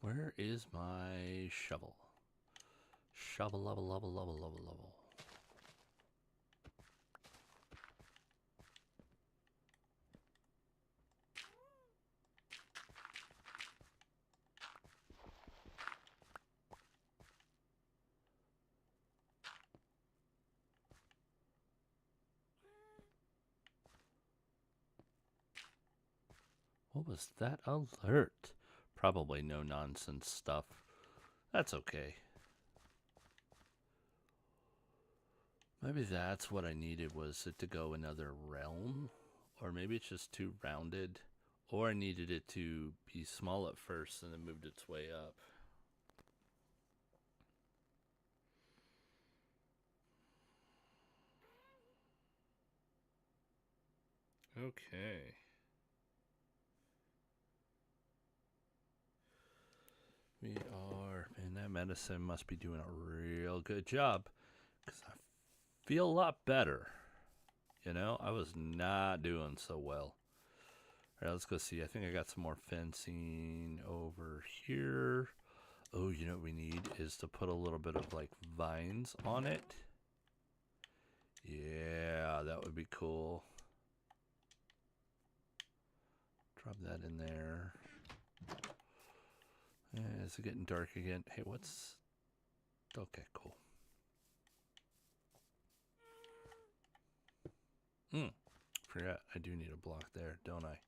Where is my shovel? Shovel, level, level, level, level, level. What was that alert? Probably no nonsense stuff. That's okay. Maybe that's what I needed, was it to go another realm? Or maybe it's just too rounded. Or I needed it to be small at first and then moved its way up. Okay. We are, and that medicine must be doing a real good job, because I feel a lot better. You know, I was not doing so well. All right, let's go see. I think I got some more fencing over here. Oh, you know what we need is to put a little bit of like vines on it. Yeah, that would be cool. Drop that in there. Is it getting dark again? Hey, what's... Okay, cool. Forgot, I do need a block there, don't I?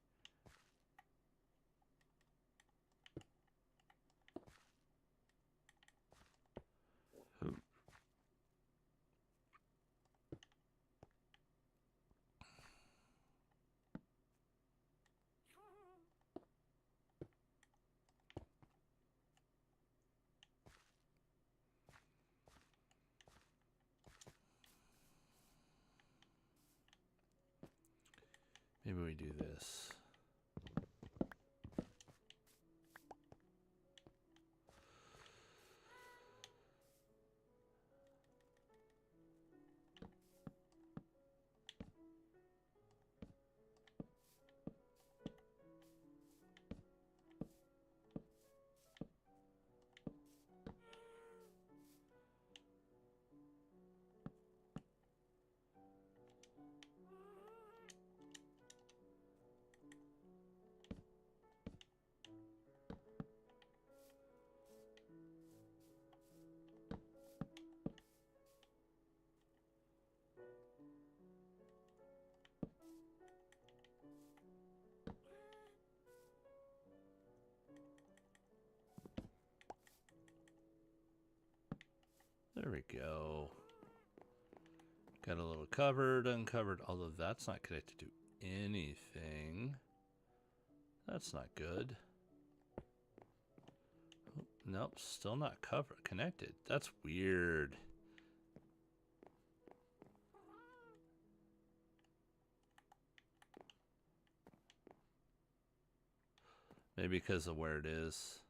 Maybe we do this. There we go. Got a little covered, uncovered, although that's not connected to anything. That's not good. Oh, nope, still not connected. That's weird. Maybe because of where it is.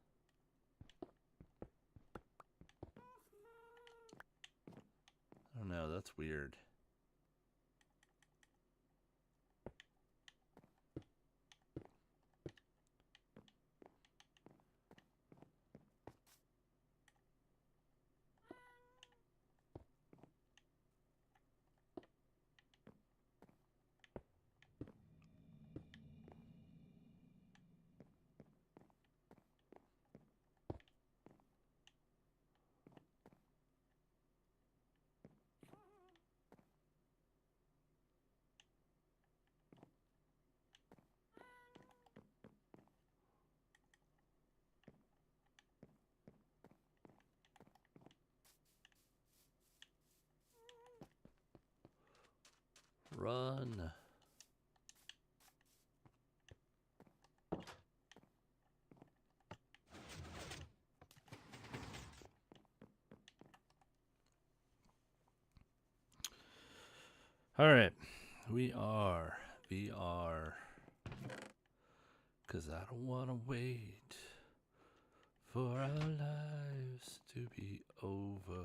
I don't know, that's weird. Run. Alright. We are VR. Cause I don't wanna wait for our lives to be over.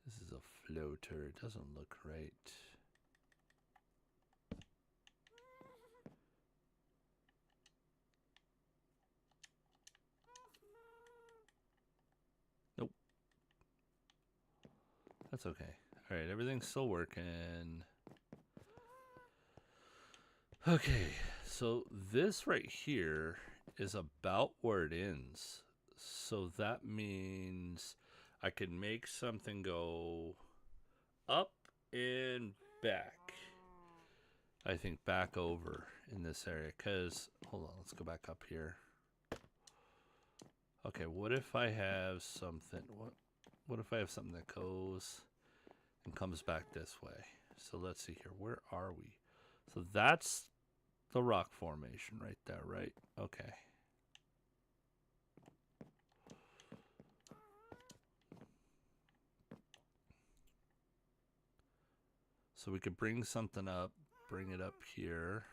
This is a floater. It doesn't look right. Nope. That's okay. Alright, everything's still working. Okay, so this right here is about where it ends. So that means I can make something go up and back. I think back over in this area, because, hold on, let's go back up here. Okay, what if I have something, what if I have something that goes and comes back this way? So let's see here, where are we? So that's the rock formation right there, right? Okay. So we could bring something up, bring it up here.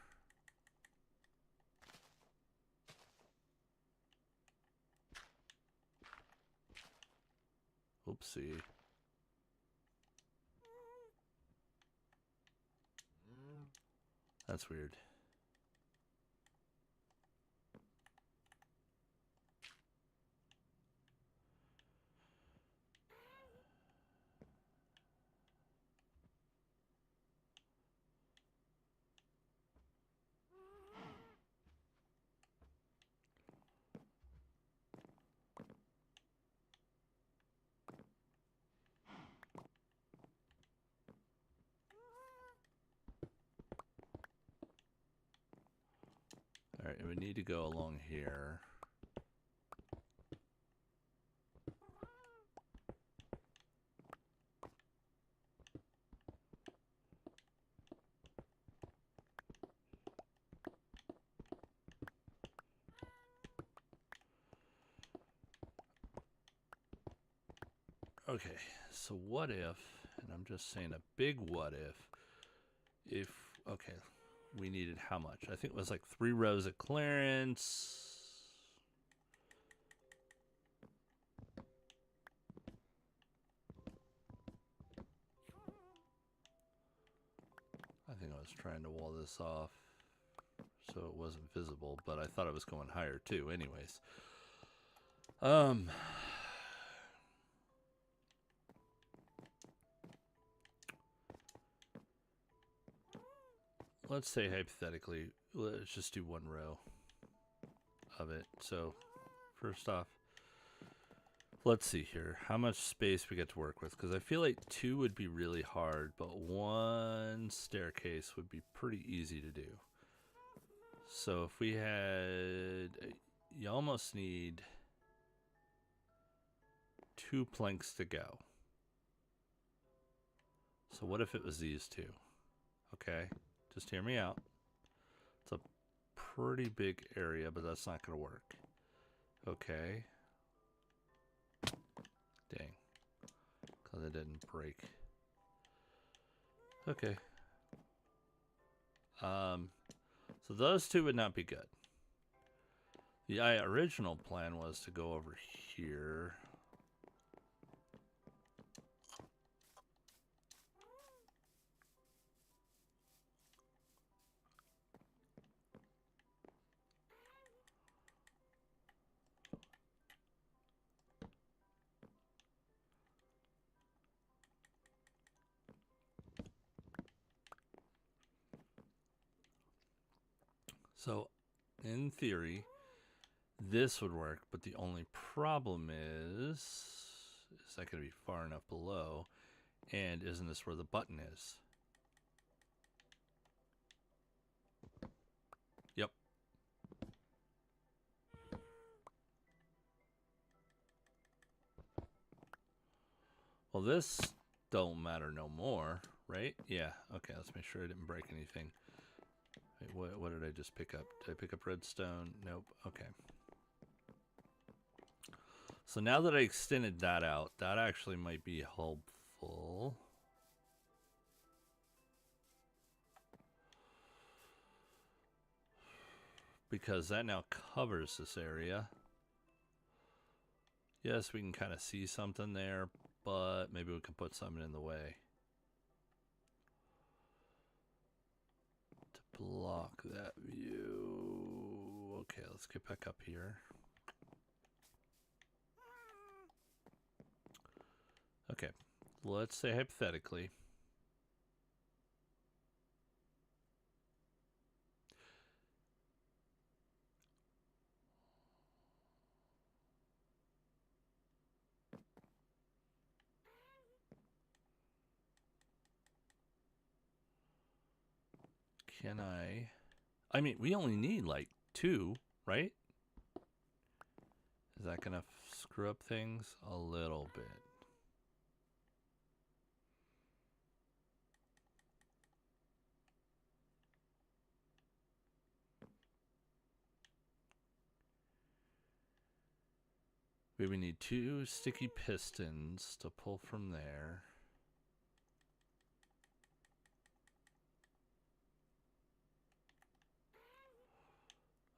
Oopsie. That's weird. Alright, we need to go along here. Okay, so what if, and I'm just saying a big what if, okay, we needed how much? I think it was like 3 rows of clearance. I think I was trying to wall this off so it wasn't visible, but I thought it was going higher too anyways. Let's say hypothetically, let's just do 1 row of it. So first off, let's see here how much space we get to work with, because I feel like 2 would be really hard, but 1 staircase would be pretty easy to do. So if we had, you almost need 2 planks to go. So what if it was these 2? Okay, just hear me out. It's a pretty big area, but that's not going to work. Okay. Dang. Because it didn't break. Okay. So those 2 would not be good. The original plan was to go over here. So, in theory, this would work, but the only problem is that going to be far enough below? And isn't this where the button is? Yep. Well, this don't matter no more, right? Yeah. Okay, let's make sure I didn't break anything. Wait, what did I just pick up? Did I pick up redstone? Nope. Okay. So now that I extended that out, that actually might be helpful. Because that now covers this area. Yes, we can kind of see something there, but maybe we can put something in the way to block that view. Okay, let's get back up here. Okay, let's say hypothetically. Can I mean, we only need like 2, right? Is that gonna screw up things a little bit? We need 2 sticky pistons to pull from there.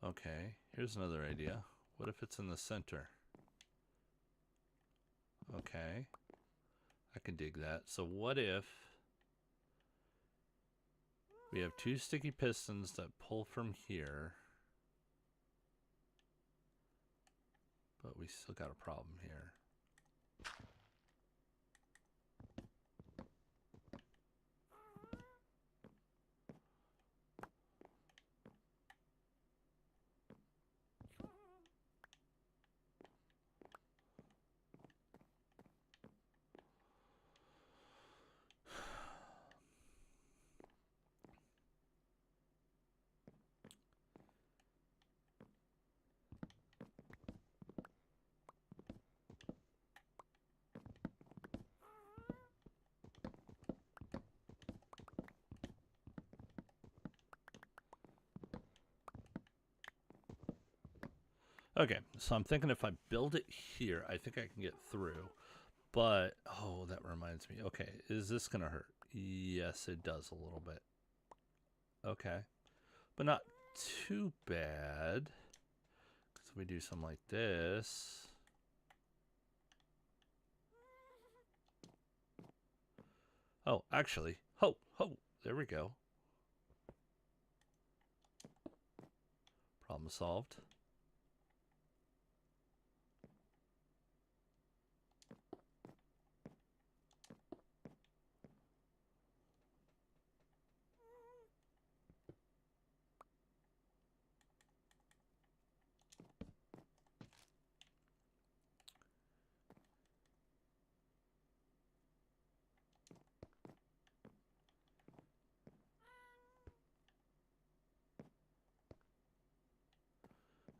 Okay, here's another idea. What if it's in the center? Okay, I can dig that. So what if we have 2 sticky pistons that pull from here, but we still got a problem here. Okay, so I'm thinking if I build it here, I think I can get through. But, oh, that reminds me. Okay, is this going to hurt? Yes, it does a little bit. Okay, but not too bad. So we do something like this. Oh, actually, there we go. Problem solved.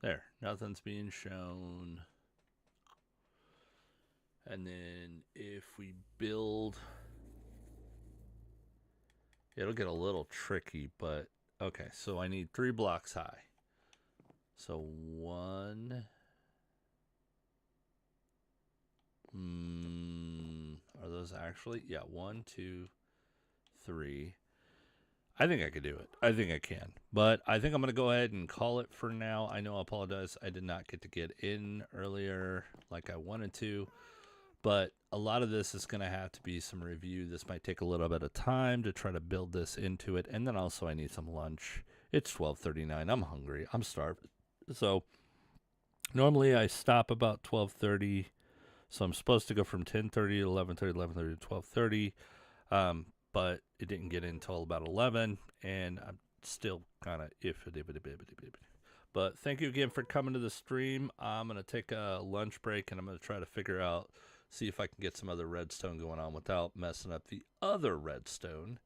There, nothing's being shown. And then if we build, it'll get a little tricky, but okay, so I need 3 blocks high. So 1. Are those actually? Yeah, 1, 2, 3. I think I could do it. I think I can. But I think I'm going to go ahead and call it for now. I know I apologize. I did not get to get in earlier like I wanted to. But a lot of this is going to have to be some review. This might take a little bit of time to try to build this into it. And then also I need some lunch. It's 12:39. I'm hungry. I'm starved. So normally I stop about 12:30. So I'm supposed to go from 10:30 to 11:30, 11:30 to 12:30. But it didn't get in until about 11, and I'm still kind of But thank you again for coming to the stream. I'm going to take a lunch break, and I'm going to try to figure out, see if I can get some other redstone going on without messing up the other redstone.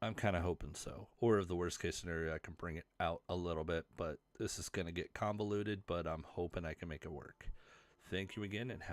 I'm kind of hoping so. Or if the worst case scenario, I can bring it out a little bit, but this is going to get convoluted, but I'm hoping I can make it work. Thank you again, and have